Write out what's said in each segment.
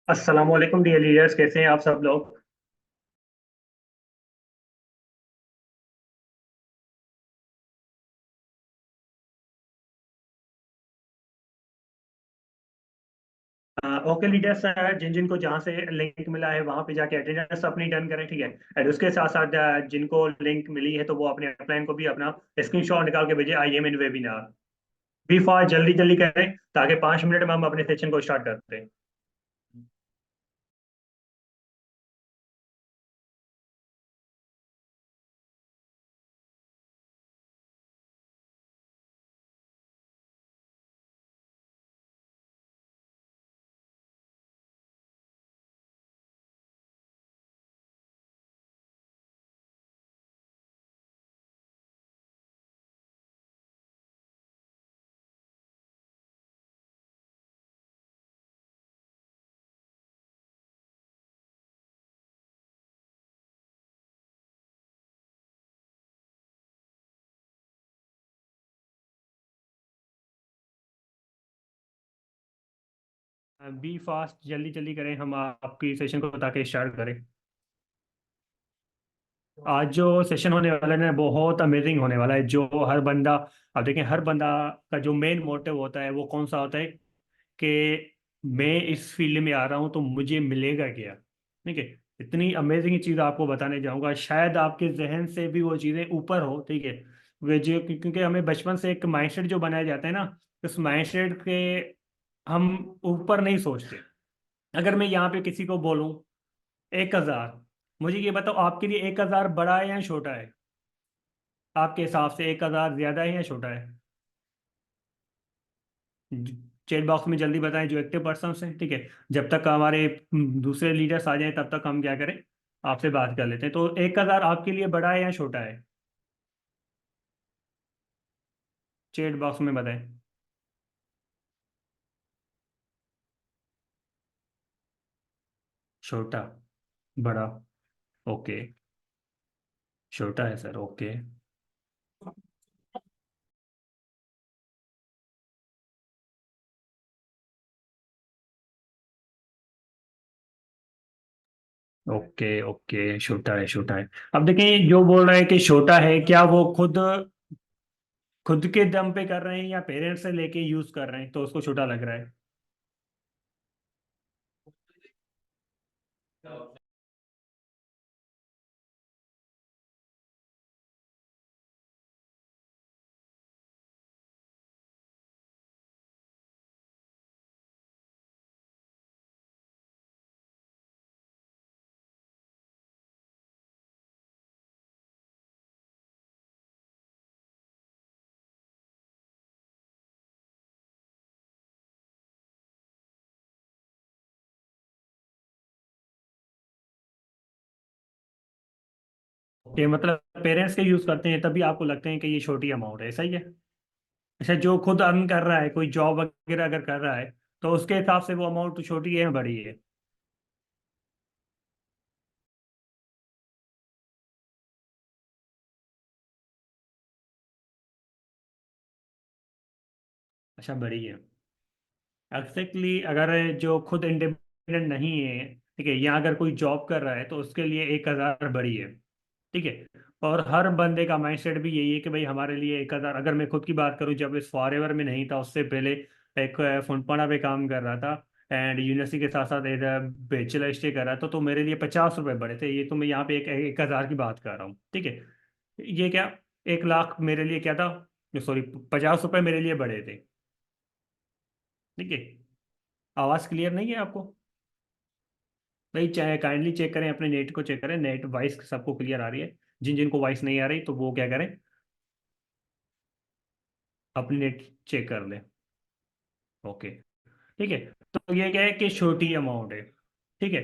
अस्सलाम वालेकुम dear leaders, कैसे हैं आप सब लोग। ओके लीडर्स, जिन जिन को जहाँ से लिंक मिला है वहाँ पे जाके अटेंडेंस अपनी डन करें, ठीक है। और उसके साथ साथ जिनको लिंक मिली है तो वो अपने अपलाइन को भी अपना स्क्रीनशॉट निकाल के भेजे, I am in webinar. Be fast, जल्दी जल्दी करें ताकि 5 मिनट में हम अपने सेशन को स्टार्ट करते हैं। बी फास्ट, जल्दी जल्दी करें, हम आपकी सेशन को ताकि स्टार्ट करें। आज जो सेशन होने वाला है ना, बहुत अमेजिंग होने वाला है। जो हर बंदा, आप देखें, हर बंदा का जो मेन मोटिव होता है वो कौन सा होता है कि मैं इस फील्ड में आ रहा हूँ तो मुझे मिलेगा क्या। ठीक है। इतनी अमेजिंग चीज़ आपको बताने जाऊंगा, शायद आपके जहन से भी वो चीज़ें ऊपर हो, ठीक है। वे जो, क्योंकि हमें बचपन से एक माइंडसेट जो बनाया जाता है ना, उस माइंडसेट के हम ऊपर नहीं सोचते। अगर मैं यहाँ पे किसी को बोलूँ 1,000, मुझे ये बताओ आपके लिए 1,000 बड़ा है या छोटा है। आपके हिसाब से 1,000 ज्यादा है या छोटा है। चैट बॉक्स में जल्दी बताएं जो एक्टिव पर्सन हैं, ठीक है। जब तक हमारे दूसरे लीडर्स आ जाएं तब तक हम क्या करें, आपसे बात कर लेते हैं। तो 1,000 आपके लिए बड़ा है या छोटा है। चैट बॉक्स में बताएं। छोटा, बड़ा, ओके। छोटा है सर, ओके। ओके ओके, छोटा है, छोटा है। अब देखें, जो बोल रहा है कि छोटा है, क्या वो खुद खुद के दम पे कर रहे हैं या पेरेंट्स से लेके यूज कर रहे हैं तो उसको छोटा लग रहा है। ओके, मतलब पेरेंट्स के यूज करते हैं तभी आपको लगते हैं कि ये छोटी अमाउंट है, सही है। अच्छा, जो खुद अर्न कर रहा है, कोई जॉब वगैरह अगर कर रहा है तो उसके हिसाब से वो अमाउंट तो छोटी है या बड़ी है। अच्छा, बड़ी है। एग्जैक्टली, अगर जो खुद इंडिपेंडेंट नहीं है, ठीक है, या अगर कोई जॉब कर रहा है तो उसके लिए 1,000 बड़ी है, ठीक है। और हर बंदे का माइंडसेट भी यही है कि भाई हमारे लिए 1,000, अगर मैं खुद की बात करूं, जब इस फॉरएवर में नहीं था उससे पहले एक फुनपाड़ा पे काम कर रहा था एंड यूनिवर्सिटी के साथ साथ बैचलर स्टे कर रहा था, तो मेरे लिए 50 रुपए बड़े थे। ये तो मैं यहाँ पे 1,000 की बात कर रहा हूँ, ठीक है। ये क्या, 1,00,000 मेरे लिए क्या था, सॉरी, 50 रुपए मेरे लिए बड़े थे, ठीक है। आवाज़ क्लियर नहीं है आपको। भाई चाहे काइंडली चेक करें, अपने नेट को चेक करें, नेट वॉइस सबको क्लियर आ रही है। जिन जिन को वॉइस नहीं आ रही तो वो क्या करें, अपनी नेट चेक कर लें। ओके, ठीक है। तो ये क्या है कि छोटी अमाउंट है, ठीक है।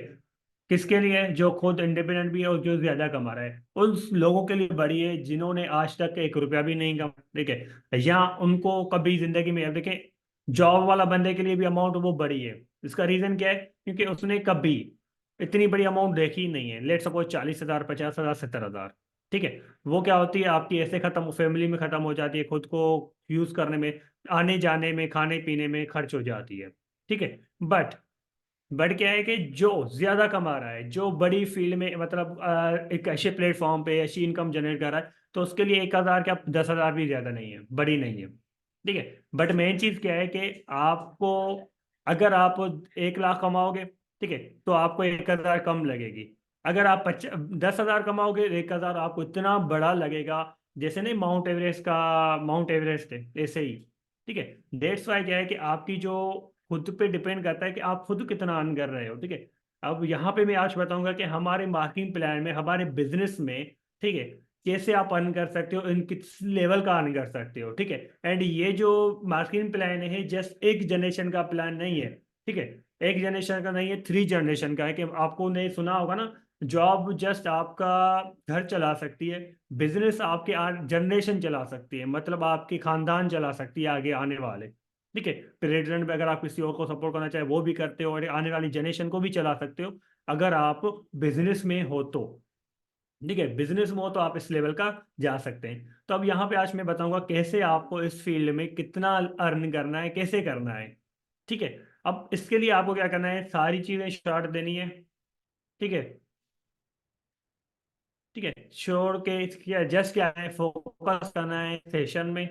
किसके लिए, जो खुद इंडिपेंडेंट भी है और जो ज्यादा कमा रहा है, उन लोगों के लिए बड़ी है जिन्होंने आज तक 1 रुपया भी नहीं कमा, ठीक है। या उनको कभी जिंदगी में, अब देखें, जॉब वाला बंदे के लिए भी अमाउंट वो बड़ी है। इसका रीजन क्या है, क्योंकि उसने कभी इतनी बड़ी अमाउंट देखी ही नहीं है। लेट सपोज 40,000, 50,000, 70,000, ठीक है। वो क्या होती है, आपकी ऐसे खत्म, फैमिली में खत्म हो जाती है, खुद को यूज करने में, आने जाने में, खाने पीने में खर्च हो जाती है, ठीक है। बट बट क्या है कि जो ज्यादा कमा रहा है, जो बड़ी फील्ड में, मतलब एक ऐसे प्लेटफॉर्म पे ऐसी इनकम जनरेट कर रहा है, तो उसके लिए 1,000 क्या 10,000 भी ज्यादा नहीं है, बड़ी नहीं है। ठीक है। बट मेन चीज क्या है कि आपको, अगर आप 1 लाख कमाओगे, ठीक है, तो आपको 1,000 कम लगेगी। अगर आप 10,000 कमाओगे, 1,000 आपको इतना बड़ा लगेगा, जैसे नहीं माउंट एवरेस्ट का, माउंट एवरेस्ट है ऐसे ही। ठीक है। डेट्स वाई क्या है कि आपकी जो खुद पे डिपेंड करता है कि आप खुद कितना अर्न कर रहे हो। ठीक है। अब यहाँ पे मैं आज बताऊंगा कि हमारे मार्केटिंग प्लान में, हमारे बिजनेस में, ठीक है, कैसे आप अर्न कर सकते हो, इन किस लेवल का अर्न कर सकते हो। ठीक है। एंड ये जो मार्केटिंग प्लान है, जस्ट एक जनरेशन का प्लान नहीं है। ठीक है। एक जनरेशन का नहीं है, 3 जनरेशन का है। कि आपको नहीं सुना होगा ना, जॉब जस्ट आपका घर चला सकती है, बिजनेस आपके जनरेशन चला सकती है, मतलब आपके खानदान चला सकती है आगे आने वाले। ठीक है। प्रेसिडेंट में अगर आप किसी और को सपोर्ट करना चाहे वो भी करते हो, और आने वाली जनरेशन को भी चला सकते हो, अगर आप बिजनेस में हो तो। ठीक है। बिजनेस में हो तो आप इस लेवल का जा सकते हैं। तो अब यहाँ पे आज मैं बताऊंगा कैसे आपको इस फील्ड में कितना अर्न करना है, कैसे करना है। ठीक है। अब इसके लिए आपको क्या करना है, सारी चीजें शॉर्ट देनी है। ठीक है। ठीक है। छोड़ के क्या, जस्ट क्या है, फोकस करना है सेशन में,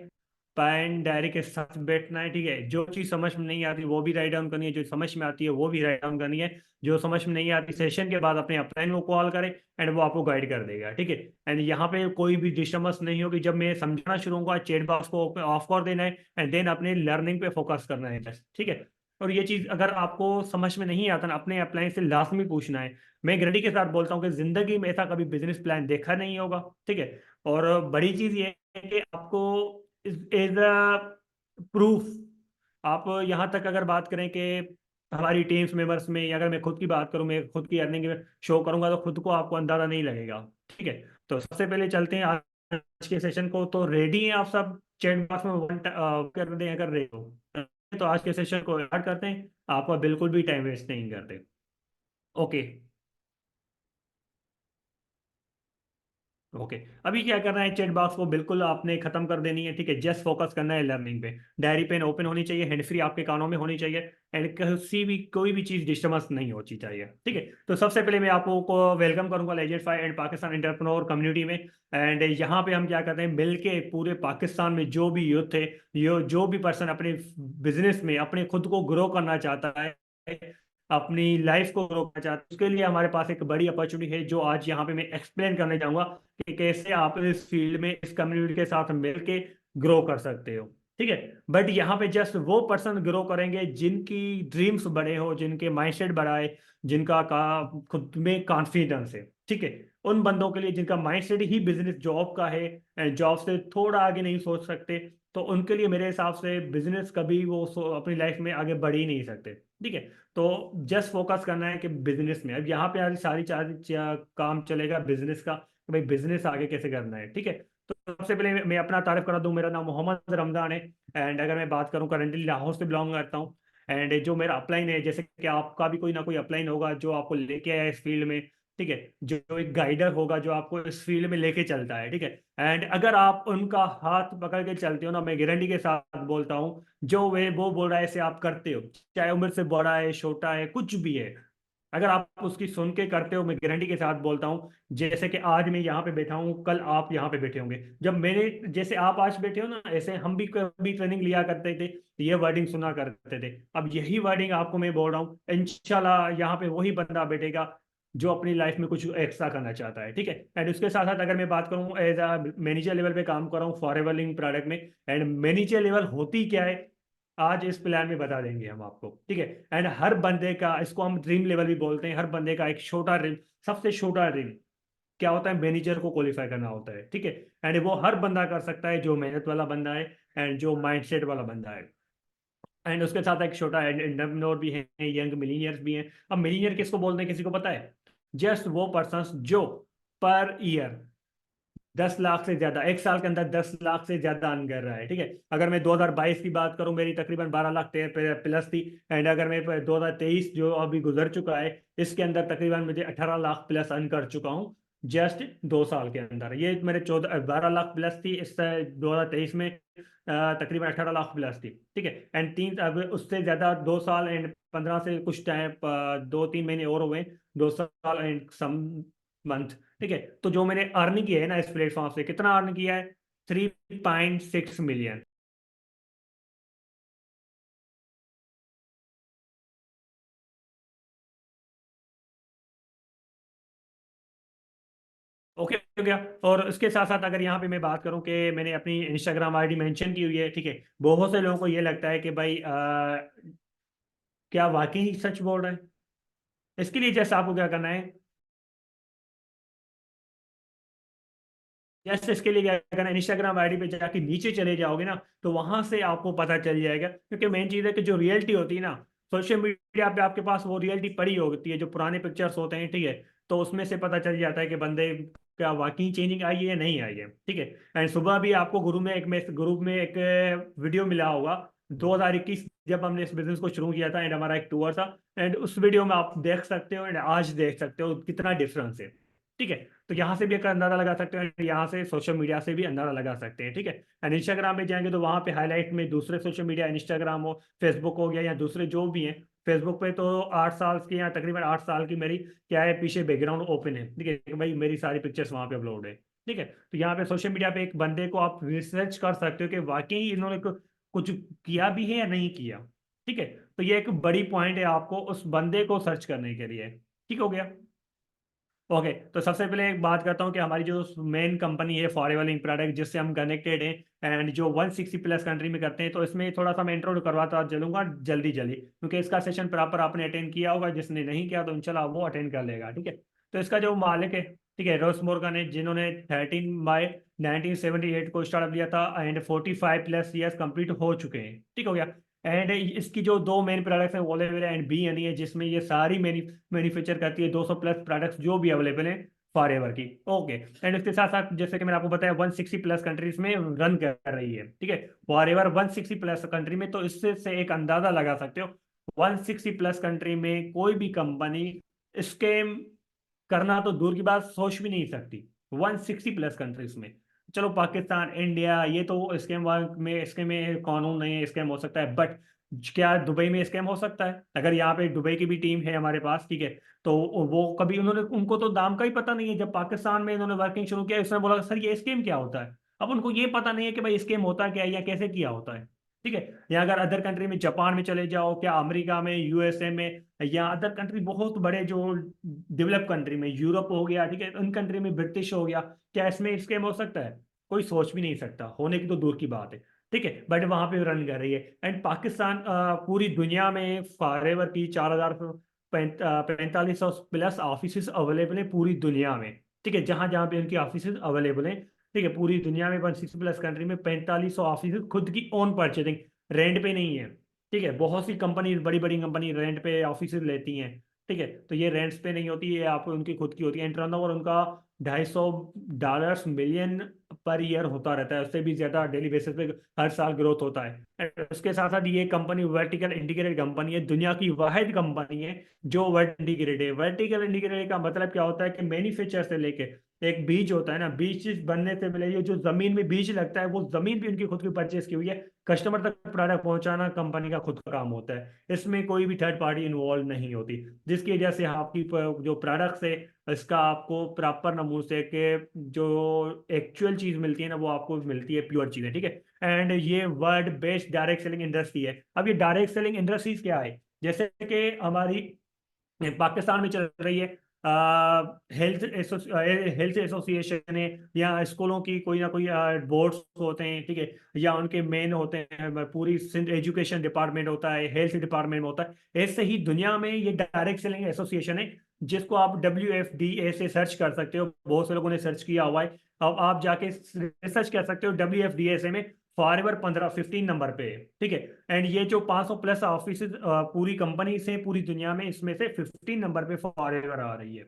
पेन डायरी के साथ बैठना है। ठीक है। जो चीज समझ में नहीं आती वो भी राइट डाउन करनी है, जो समझ में आती है वो भी राइट डाउन करनी है। जो समझ में नहीं आती, सेशन के बाद अपने अपलाइन को कॉल करें, एंड वो आपको गाइड कर देगा। ठीक है। एंड यहाँ पे कोई भी डिस्टर्बेंस नहीं होगी। जब मैं समझाना शुरू होगा, चैट बॉक्स को ऑफ कर देना है, एंड देन अपने लर्निंग पे फोकस करना है बस। ठीक है। और ये चीज अगर आपको समझ में नहीं आता ना, अपने अपलाइन से लाजमी पूछना है। मैं गारंटी के साथ बोलता हूँ कि जिंदगी में ऐसा कभी बिजनेस प्लान देखा नहीं होगा। ठीक है। और बड़ी चीज ये है कि आपको एज अ प्रूफ, आप यहाँ तक अगर बात करें कि हमारी टीम्स मेंबर्स में, या अगर मैं खुद की बात करूँ, मैं खुद की अर्निंग शो करूंगा, तो खुद को आपको अंदाजा नहीं लगेगा। ठीक है। तो सबसे पहले चलते हैं आज के सेशन को। तो रेडी हैं आप सब, चैट बॉक्स में वन कर दें अगर रेडी हो। तो आज के सेशन को स्टार्ट करते हैं, आपका बिल्कुल भी टाइम वेस्ट नहीं करते। ओके। ओके। अभी क्या करना है, चैट बॉक्स को बिल्कुल आपने खत्म कर देनी है। ठीक है। जस्ट फोकस करना है लर्निंग पे। डायरी पेन ओपन होनी चाहिए, हैंड फ्री आपके कानों में होनी चाहिए, एंड किसी भी कोई भी चीज डिस्टर्बेंस नहीं होनी चाहिए। ठीक है। तो सबसे पहले मैं आपको को वेलकम करूंगा legend five and Pakistan entrepreneur community में। एंड यहाँ पे हम क्या करते हैं, मिल के पूरे पाकिस्तान में जो भी यूथ है, जो भी पर्सन अपने बिजनेस में अपने खुद को ग्रो करना चाहता है, अपनी लाइफ को ग्रो करना चाहते हैं, उसके लिए हमारे पास एक बड़ी अपॉर्चुनिटी है, जो आज यहाँ पे मैं एक्सप्लेन करने जाऊंगा कि कैसे आप इस फील्ड में इस कम्युनिटी के साथ मिलके ग्रो कर सकते हो। ठीक है। बट यहाँ पे जस्ट वो पर्सन ग्रो करेंगे जिनकी ड्रीम्स बड़े हो, जिनके माइंडसेट बड़ा है, जिनका खुद में कॉन्फिडेंस है। ठीक है। उन बंदों के लिए जिनका माइंडसेट ही बिजनेस जॉब का है, जॉब से थोड़ा आगे नहीं सोच सकते, तो उनके लिए मेरे हिसाब से बिजनेस कभी वो अपनी लाइफ में आगे बढ़ ही नहीं सकते। ठीक है। तो जस्ट फोकस करना है कि बिजनेस में, अब यहाँ पे आज सारी चार काम चलेगा बिजनेस का, कि भाई बिजनेस आगे कैसे करना है। ठीक है। तो सबसे पहले मैं अपना तारीफ करा दूं, मेरा नाम मोहम्मद रमजान है। एंड अगर मैं बात करूं, करंटली लाहौर से बिलोंग करता हूं। एंड जो मेरा अपलाइन है, जैसे कि आपका भी कोई ना कोई अपलाइन होगा जो आपको लेके आया इस फील्ड में। ठीक है। जो एक गाइडर होगा जो आपको इस फील्ड में लेके चलता है। ठीक है। एंड अगर आप उनका हाथ पकड़ के चलते हो ना, मैं गारंटी के साथ बोलता हूँ, जो वे वो बोल रहा है ऐसे आप करते हो, चाहे उम्र से बड़ा है छोटा है कुछ भी है, अगर आप उसकी सुन के करते हो, मैं गारंटी के साथ बोलता हूँ, जैसे कि आज मैं यहाँ पे बैठा हूँ, कल आप यहाँ पे बैठे होंगे। जब मेरे जैसे आप आज बैठे हो ना, ऐसे हम भी कभी ट्रेनिंग लिया करते थे, तो ये वर्डिंग सुना करते थे। अब यही वर्डिंग आपको मैं बोल रहा हूँ, इंशाल्लाह यहाँ पे वही बंदा बैठेगा जो अपनी लाइफ में कुछ एक्स्ट्रा करना चाहता है। ठीक है। एंड उसके साथ साथ अगर मैं बात करूँ, एज अ मैनेजर लेवल पे काम कर रहा हूँ फॉरएवर लिंक प्रोडक्ट में। एंड मैनेजर लेवल होती क्या है, आज इस प्लान में बता देंगे हम आपको। ठीक है। एंड हर बंदे का, इसको हम ड्रीम लेवल भी बोलते हैं, हर बंदे का एक छोटा ड्रीम, सबसे छोटा ड्रीम क्या होता है, मैनेजर को क्वालिफाई करना होता है। ठीक है। एंड वो हर बंदा कर सकता है, जो मेहनत वाला बंदा है, एंड जो माइंडसेट वाला बंदा है। एंड उसके साथ एक छोटा एंटरप्रेन्योर भी है, यंग मिलीनियर्स भी हैं। अब मिलीनियर किसको बोलते हैं, किसी को पता है? जस्ट वो पर्सन जो पर ईयर 10 लाख से ज्यादा, एक साल के अंदर 10 लाख से ज्यादा अर्न कर रहा है। ठीक है। अगर मैं 2022 की बात करूं, मेरी तकरीबन 12 लाख प्लस थी। एंड अगर मैं 2023 जो अभी गुजर चुका है, इसके अंदर तकरीबन मुझे 18 लाख प्लस अर्न कर चुका हूं। जस्ट 2 साल के अंदर। ये मेरे 12 लाख प्लस थी इस 2023 में, तकरीबन 18 लाख प्लस थी। ठीक है, एंड तीन अब उससे ज्यादा 2 साल एंड 15 से कुछ टाइम 2-3 महीने और हुए, 2 साल एंड सम मंथ। ठीक है, तो जो मैंने अर्न किया है ना इस प्लेटफॉर्म से, कितना अर्न किया है? 3.6 मिलियन। ओके हो गया। और उसके साथ साथ अगर यहाँ पे मैं बात करूँ कि मैंने अपनी इंस्टाग्राम आईडी मेंशन की हुई है, ठीक है, बहुत से लोगों को ये लगता है कि भाई क्या वाकई सच बोल रहा है। इसके लिए जैसे आपको क्या करना है, जैसे इसके लिए क्या करना है, इंस्टाग्राम आईडी पे जाके नीचे चले जाओगे ना, तो वहां से आपको पता चल जाएगा। क्योंकि मेन चीज है कि जो रियलिटी होती है ना, सोशल मीडिया पे आपके पास वो रियलिटी पड़ी होती है, जो पुराने पिक्चर्स होते हैं, ठीक है, तो उसमें से पता चल जाता है कि बंदे क्या वाकई चेंजिंग आई है या नहीं आई है। ठीक है, एंड सुबह भी आपको ग्रुप में एक वीडियो मिला होगा, 2021 जब हमने इस बिजनेस को शुरू किया था, एंड हमारा एक टूर था, एंड उस वीडियो में आप देख सकते हो एंड आज देख सकते हो कितना डिफरेंस है। ठीक है, तो यहाँ से भी एक अंदाजा लगा सकते हैं, यहाँ से सोशल मीडिया से भी अंदाजा लगा सकते हैं। ठीक है, एंड इंस्टाग्राम में जाएंगे तो वहाँ पे हाईलाइट में दूसरे सोशल मीडिया, इंस्टाग्राम हो, फेसबुक हो गया, या दूसरे जो भी हैं। फेसबुक पे तो 8 साल की या तकरीबन 8 साल की मेरी क्या है, पीछे बैकग्राउंड ओपन है। ठीक है, कि भाई मेरी सारी पिक्चर्स वहाँ पे अपलोड है। ठीक है, तो यहाँ पे सोशल मीडिया पे एक बंदे को आप रिसर्च कर सकते हो कि वाकई इन्होंने कुछ किया भी है या नहीं किया। ठीक है, तो ये एक बड़ी पॉइंट है आपको उस बंदे को सर्च करने के लिए। ठीक हो गया। ओके, तो सबसे पहले एक बात करता हूँ कि हमारी जो मेन कंपनी है फॉरएवर लिंक प्रोडक्ट, जिससे हम कनेक्टेड हैं एंड जो 160 प्लस कंट्री में करते हैं, तो इसमें थोड़ा सा मैं इंट्रो करवाता चलूंगा जल्दी जल्दी, क्योंकि इसका सेशन प्रॉपर आपने अटेंड किया होगा, जिसने नहीं किया तो इंशाल्लाह वो अटेंड कर लेगा। ठीक है, तो इसका जो मालिक है, ठीक है, रोस मोर्गन है, जिन्होंने 13 मई 1978 को स्टार्टअप लिया था, एंड 45 प्लस ईयर्स कंप्लीट हो चुके हैं। ठीक हो गया। एंड इसकी जो दो मेन प्रोडक्ट्स हैं, ओलेवेरा एंड बी हनी है, जिसमें ये सारी मैन्युफैक्चर करती है 200 प्लस प्रोडक्ट्स जो भी अवेलेबल हैं फॉर एवर की। ओके, एंड इसके साथ साथ जैसे कि मैंने आपको बताया 160 प्लस कंट्रीज में रन कर रही है। ठीक है, फॉर एवर 160 प्लस कंट्री में, तो इससे से एक अंदाजा लगा सकते हो 160 प्लस कंट्री में कोई भी कंपनी स्कैम करना तो दूर की बात, सोच भी नहीं सकती 160 प्लस कंट्रीज में। चलो पाकिस्तान, इंडिया, ये तो स्कैम में कानून नहीं है, स्कैम हो सकता है, बट क्या दुबई में स्कैम हो सकता है? अगर यहाँ पे दुबई की भी टीम है हमारे पास, ठीक है, तो वो कभी उन्होंने, उनको तो दाम का ही पता नहीं है। जब पाकिस्तान में इन्होंने वर्किंग शुरू किया, उसने बोला सर ये स्कैम क्या होता है। अब उनको ये पता नहीं है कि भाई स्कैम होता क्या है या कैसे किया होता है। ठीक है, या अगर अदर कंट्री में जापान में चले जाओ, क्या अमेरिका में, यूएसए में, या अदर कंट्री बहुत बड़े जो डेवलप कंट्री में, यूरोप हो गया, ठीक है, उन कंट्री में ब्रिटिश हो गया, क्या इसमें स्कैम हो सकता है? कोई सोच भी नहीं सकता, होने की तो दूर की बात है। ठीक है, बट वहां पे रन कर रही है। एंड पाकिस्तान पूरी दुनिया में फॉरएवर की 4,4500 प्लस ऑफिस अवेलेबल है पूरी दुनिया में। ठीक है, जहां जहां पे उनकी ऑफिस अवेलेबल है। ठीक है, पूरी दुनिया में 160 प्लस कंट्री में 4500 ऑफिस खुद की ओन परचेजिंग, रेंट पे नहीं है। ठीक है, बहुत सी कंपनी, बड़ी बड़ी कंपनी रेंट पे ऑफिस लेती हैं। ठीक है, तो ये रेंट्स पे नहीं होती है, आप उनकी खुद की होती है। टर्नओवर उनका $250 मिलियन पर ईयर होता रहता है, उससे भी ज्यादा डेली बेसिस पे हर साल ग्रोथ होता है। And उसके साथ साथ ये कंपनी वर्टिकल इंटीग्रेटेड कंपनी है, दुनिया की वाहिद कंपनी है जो वर्टिकल है। वर्टिकल इंटीग्रेटेड का मतलब क्या होता है कि मैन्युफैक्चर से लेके, एक बीज होता है ना, बीज बनने से पहले ये जो जमीन में बीज लगता है, वो जमीन भी उनकी खुद की परचेज की हुई है। कस्टमर तक प्रोडक्ट पहुंचाना कंपनी का खुद का काम होता है, इसमें कोई भी थर्ड पार्टी इन्वॉल्व नहीं होती, जिसकी वजह से आपकी जो प्रोडक्ट्स है, इसका आपको प्रॉपर नमूने से के जो एक्चुअल चीज मिलती है ना, वो आपको मिलती है प्योर चीजें। ठीक है, एंड ये world best direct selling industry है। अब ये डायरेक्ट सेलिंग इंडस्ट्रीज क्या है, जैसे कि हमारी पाकिस्तान में चल रही है हेल्थ हेल्थ एसोसिएशन है, या स्कूलों की कोई ना कोई बोर्ड्स होते हैं, ठीक है, या उनके मेन होते हैं, पूरी सिंध एजुकेशन डिपार्टमेंट होता है, हेल्थ डिपार्टमेंट होता है। ऐसे ही दुनिया में ये डायरेक्ट सेलिंग एसोसिएशन है, जिसको आप WFDA से सर्च कर सकते हो, बहुत से लोगों ने सर्च किया हुआ है। अब आप जाके रिसर्च कर सकते हो WFDA से में, फॉरएवर 15 नंबर पे है। ठीक है, एंड ये जो 500 प्लस ऑफिस पूरी कंपनी से पूरी दुनिया में, इसमें से 15 नंबर पे फॉरएवर आ रही है।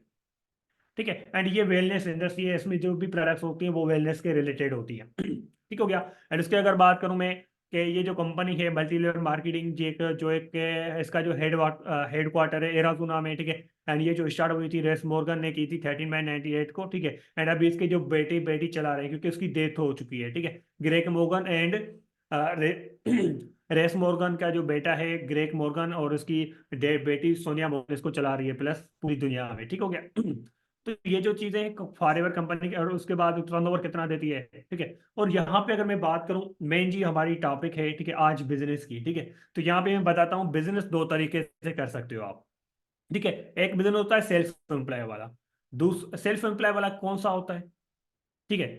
ठीक है, एंड ये वेलनेस इंडस्ट्री है, इसमें जो भी प्रोडक्ट्स होती हैं वो वेलनेस के रिलेटेड होती है। ठीक हो गया। एंड उसके अगर बात करूं मैं कि ये जो कंपनी है मल्टी लेवल मार्केटिंग, जो एक इसका जो हेड क्वार्टर है एराजोना में, ठीक है। एंड ये जो स्टार्ट हुई थी रेस मॉर्गन ने की थी 13/98 को, ठीक है। एंड अभी इसके जो बेटी बेटी चला रहे हैं क्योंकि उसकी डेथ हो चुकी है, ठीक है। Greg Morgan and Race Morgan का जो बेटा है ग्रेग मॉर्गन, और उसकी बेटी सोनिया मॉर्गन इसको चला रही है, प्लस पूरी दुनिया में, ठीक हो गया। तो ये जो चीजें फॉरएवर कंपनी की, और उसके बाद टर्नओवर कितना देती है, ठीक है। और यहाँ पे अगर मैं बात करूँ, मेन जी हमारी टॉपिक है, ठीक है, आज बिजनेस की, ठीक है। तो यहाँ पे मैं बताता हूँ बिजनेस दो तरीके से कर सकते हो आप, ठीक है। एक बिजनेस होता है सेल्फ एम्प्लॉय वाला। दूसरा सेल्फ एम्प्लॉय वाला कौन सा होता है, ठीक है,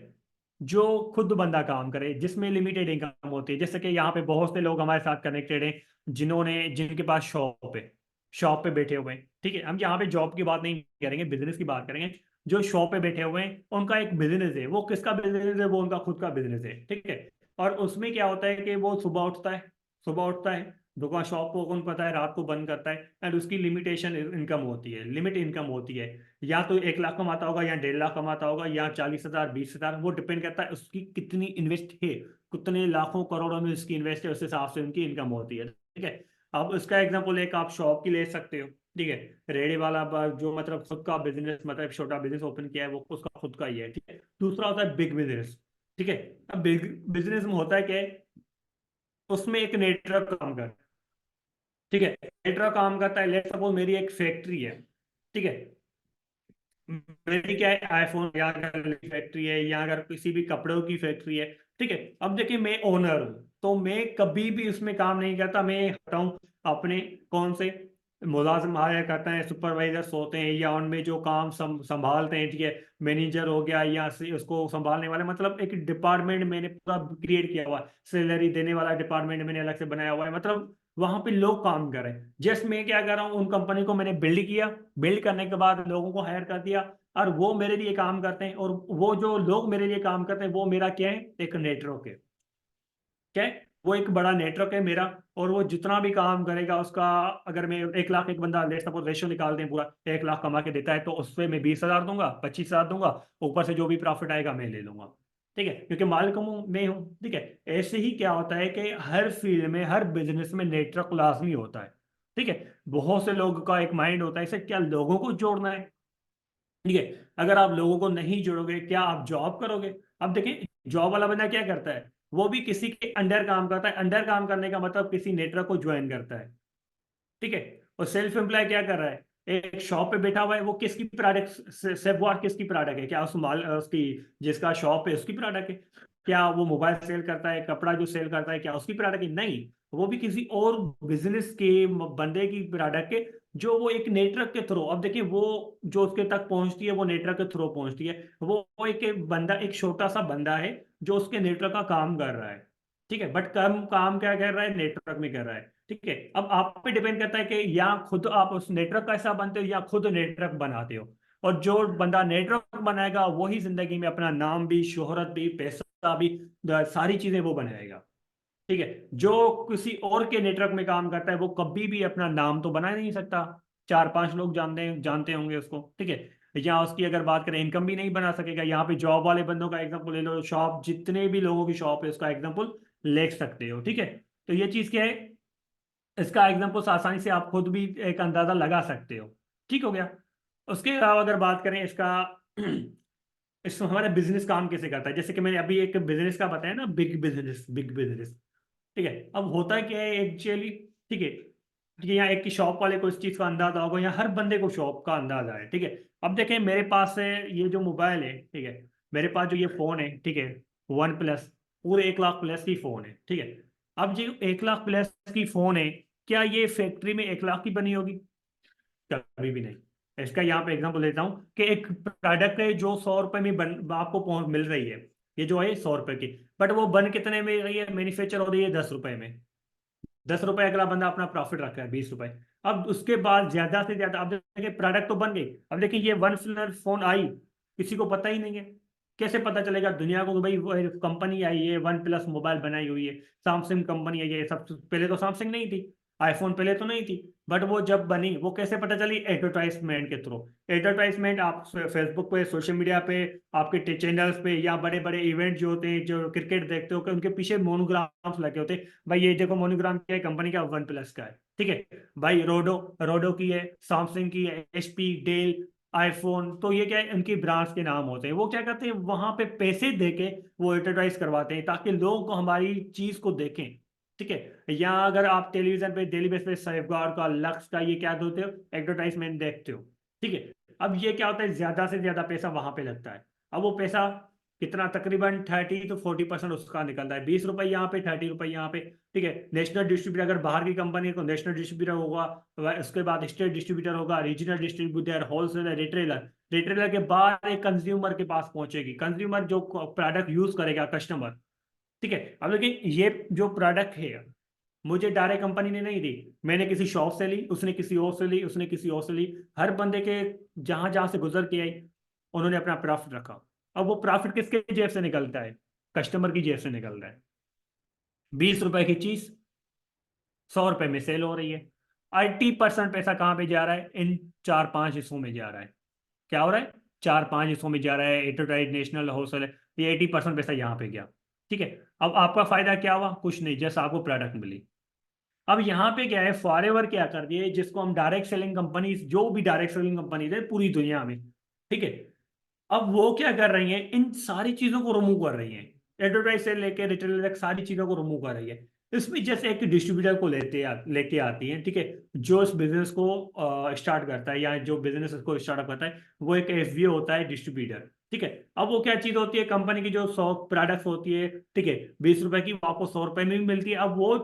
जो खुद बंदा काम करे, जिसमें लिमिटेड इनकम होती है। जैसे कि यहाँ पे बहुत से लोग हमारे साथ कनेक्टेड हैं जिनके पास शॉप पे बैठे हुए हैं, ठीक है। हम यहाँ पे जॉब की बात नहीं करेंगे, बिजनेस की बात करेंगे। जो शॉप पे बैठे हुए हैं उनका एक बिजनेस है, वो किसका बिजनेस है, वो उनका खुद का बिजनेस है, ठीक है। और उसमें क्या होता है कि वो सुबह उठता है, दुकान शॉप को ओपन करता है, रात को बंद करता है। एंड उसकी लिमिटेशन इनकम होती है, लिमिट इनकम होती है। या तो 1 लाख कमाता होगा, या 1.5 लाख कमाता होगा, या 40,000 20,000, वो डिपेंड करता है उसकी कितनी इन्वेस्ट है, कितने लाखों करोड़ों में उसकी इन्वेस्ट है, उस हिसाब से उनकी इनकम होती है, ठीक है। अब उसका एग्जांपल एक आप शॉप की ले सकते हो, ठीक है। रेडी वाला जो मतलब खुद का बिजनेस, मतलब छोटा बिजनेस ओपन किया है, वो उसका खुद का ही है, ठीक है। दूसरा होता है बिग बिजनेस, ठीक है। अब बिग बिजनेस में होता है क्या है, उसमें एक नेटवर्क काम कर, ठीक है। नेटवर्क काम करता है। लेट्स सपोज मेरी एक फैक्ट्री है, ठीक है। मेरी क्या है, आईफोन या अगर फैक्ट्री है, या अगर किसी भी कपड़ों की फैक्ट्री है, ठीक है। अब देखिए मैं ओनर हूँ, तो मैं कभी भी उसमें काम नहीं करता, मैं हटाऊं अपने कौन से मुलाजिम हायर करते हैं, सुपरवाइजर्स होते हैं, या उनमें जो काम संभालते हैं, ठीक है। मैनेजर हो गया, या उसको संभालने वाले, मतलब एक डिपार्टमेंट मैंने पूरा क्रिएट किया हुआ है। सैलरी देने वाला डिपार्टमेंट मैंने अलग से बनाया हुआ है, मतलब वहां पे लोग काम कर रहे हैं। जस्ट मैं क्या कर रहा हूँ, उन कंपनी को मैंने बिल्ड किया, बिल्ड करने के बाद लोगों को हायर कर दिया, और वो मेरे लिए काम करते हैं। और वो जो लोग मेरे लिए काम करते हैं, वो मेरा क्या है, एक नेटवर्क है, क्या है, वो एक बड़ा नेटवर्क है मेरा। और वो जितना भी काम करेगा उसका, अगर मैं 1 लाख एक बंदा लेट सपोज रेशियो निकाल दें, पूरा 1 लाख कमा के देता है, तो उससे मैं 20,000 दूंगा, 25,000 दूंगा, ऊपर से जो भी प्रॉफिट आएगा मैं ले लूंगा, ठीक है, क्योंकि मालिक हूँ मैं हूँ, ठीक है। ऐसे ही क्या होता है कि हर फील्ड में, हर बिजनेस में नेटवर्क लाजमी होता है, ठीक है। बहुत से लोगों का एक माइंड होता है, इसे क्या लोगों को जोड़ना है, ठीक है। अगर आप लोगों को नहीं जोड़ोगे, क्या आप जॉब करोगे। अब देखिए जॉब वाला बंदा क्या करता है, वो भी किसी के अंडर काम करता है। अंडर काम करने का मतलब किसी नेटवर्क को ज्वाइन करता है, ठीक है। और सेल्फ एम्प्लॉय क्या कर रहा है, एक शॉप पे बैठा हुआ है, वो किसकी प्रोडक्ट, सेफवार किसकी प्रोडक्ट है, क्या उस माल उसकी, जिसका शॉप है उसकी प्रोडक्ट है। क्या वो मोबाइल सेल करता है, कपड़ा जो सेल करता है, क्या उसकी प्रोडक्ट है, नहीं। वो भी किसी और बिजनेस के बंदे की प्रोडक्ट है, जो वो एक नेटवर्क के थ्रू, अब देखिए वो जो उसके तक पहुंचती है, वो नेटवर्क के थ्रू पहुंचती है। वो एक बंदा, एक छोटा सा बंदा है जो उसके नेटवर्क का काम कर रहा है, ठीक है। बट कम काम क्या कर रहा है, नेटवर्क में कर रहा है, ठीक है। अब आप पे डिपेंड करता है कि या खुद आप उस नेटवर्क का हिस्सा बनते हो, या खुद नेटवर्क बनाते हो। और जो बंदा नेटवर्क बनाएगा वही जिंदगी में अपना नाम भी, शोहरत भी, पैसा भी, सारी चीजें वो बनाएगा, ठीक है। जो किसी और के नेटवर्क में काम करता है, वो कभी भी अपना नाम तो बना नहीं सकता। 4-5 लोग जानते जानते होंगे उसको, ठीक है। या उसकी अगर बात करें, इनकम भी नहीं बना सकेगा। यहाँ पे जॉब वाले बंदों का एग्जांपल ले लो, शॉप जितने भी लोगों की शॉप है उसका एग्जांपल ले सकते हो, ठीक है। तो ये चीज क्या है, इसका एग्जाम्पल आसानी से आप खुद भी एक अंदाजा लगा सकते हो, ठीक हो गया। उसके अलावा अगर बात करें इसका, इसमें हमारा बिजनेस काम कैसे करता है, जैसे कि मैंने अभी एक बिजनेस का बताया ना, बिग बिजनेस, ठीक है। अब होता है क्या है एक्चुअली, ठीक है, ठीक है। यहाँ एक की शॉप वाले को इस चीज का अंदाजा होगा, यहाँ हर बंदे को शॉप का अंदाजा है, ठीक है। अब देखें मेरे पास है ये जो मोबाइल है, ठीक है। मेरे पास जो ये फोन है, ठीक है, वन प्लस, पूरे 1 लाख प्लस की फोन है, ठीक है। अब जो 1 लाख प्लस की फोन है, क्या ये फैक्ट्री में 1 लाख की बनी होगी, कभी भी नहीं। इसका यहाँ पे एग्जांपल देता हूँ कि एक प्रोडक्ट है जो 100 रुपए में आपको मिल रही है, ये जो है 100 रुपए की, बट वो बन कितने में रही है, मैन्युफैक्चर हो रही है 10 रुपए में। 10 रुपए अगला बंदा अपना प्रॉफिट रखा है 20 रुपए। अब उसके बाद ज्यादा से ज्यादा, अब देखिए प्रोडक्ट तो बन गई, अब देखिए ये वन प्लस फोन आई, किसी को पता ही नहीं है। कैसे पता चलेगा दुनिया को कि भाई कंपनी आई है, वन प्लस मोबाइल बनाई हुई है, सैमसंग कंपनी आई है, सब पहले तो सैमसंग नहीं थी। आईफोन पहले तो नहीं थी, बट वो जब बनी वो कैसे पता चली? एडवर्टाइजमेंट के थ्रू। एडवर्टाइजमेंट आप फेसबुक पे, सोशल मीडिया पे, आपके चैनल्स पे, या बड़े बड़े इवेंट जो होते हैं, जो क्रिकेट देखते हो, कि उनके पीछे मोनोग्राम्स लगे होते हैं। भाई ये देखो मोनोग्राम क्या है, कंपनी का, वन प्लस का है, ठीक है। भाई रोडो, रोडो की है, सैमसंग की है, एचपी, डेल, आईफोन, तो ये क्या है, उनकी ब्रांड्स के नाम होते हैं। वो क्या करते हैं, वहां पे पैसे देके वो एडवर्टाइज करवाते हैं ताकि लोग हमारी चीज को देखें, ठीक है। या अगर आप टेलीविजन पे डेली बेस पे सेफगार्ड का, लक्स का, ये क्या होते हो, एडवर्टाइजमेंट देखते हो, ठीक है। अब ये क्या होता है, ज्यादा से ज्यादा पैसा वहां पे लगता है। अब वो पैसा कितना, तकरीबन 30 to 40% उसका निकलता है। 20 रुपए यहाँ पे, 30 रुपए यहाँ पे, ठीक है। नेशनल डिस्ट्रीब्यूटर, अगर बाहर की कंपनी है तो नेशनल डिस्ट्रीब्यूटर होगा, उसके बाद स्टेट डिस्ट्रीब्यूटर होगा, regional distributor, wholesaler, retailer. Retailer के बाद एक कंज्यूमर के पास पहुंचेगी, कंज्यूमर जो प्रोडक्ट यूज करेगा, कस्टमर, ठीक है। अब लेकिन ये जो प्रोडक्ट है, मुझे डायरेक्ट कंपनी ने नहीं दी, मैंने किसी शॉप से ली, उसने किसी और से ली, उसने किसी और से ली। हर बंदे के जहां जहां से गुजर के आई, उन्होंने अपना प्रॉफिट रखा। अब वो प्रॉफिट किसके जेब से निकलता है? कस्टमर की जेब से निकलता है। 20 रुपए की चीज 100 रुपए में सेल हो रही है। 80% पैसा कहाँ पे जा रहा है? इन 4-5 हिस्सों में जा रहा है। क्या हो रहा है? 4-5 हिस्सों में जा रहा है। एंटरप्राइज, नेशनल, होलसेल, ये 80% पैसा यहाँ पे गया, ठीक है। अब आपका फायदा क्या हुआ? कुछ नहीं, जैसे आपको प्रोडक्ट मिली। अब यहाँ पे क्या है, फॉरएवर क्या कर दिए, जिसको हम डायरेक्ट सेलिंग कंपनी, जो भी डायरेक्ट सेलिंग कंपनी है पूरी दुनिया में, ठीक है। अब वो क्या कर रही है, इन सारी चीजों को रिमूव कर रही है। एडवर्टाइज से लेके रिटेल तक सारी चीजों को रिमूव कर रही है। इसमें जैसे एक डिस्ट्रीब्यूटर को लेके आती है, ठीक है, जो इस बिजनेस को स्टार्ट करता है, या जो बिजनेस को स्टार्टअप करता है, वो एक एसबीओ होता है, डिस्ट्रीब्यूटर, ठीक है। अब वो क्या चीज होती है, कंपनी की जो 100 प्रोडक्ट्स होती है, ठीक है, 20 रुपए की, वो आपको 100 रुपए में भी मिलती है। अब वो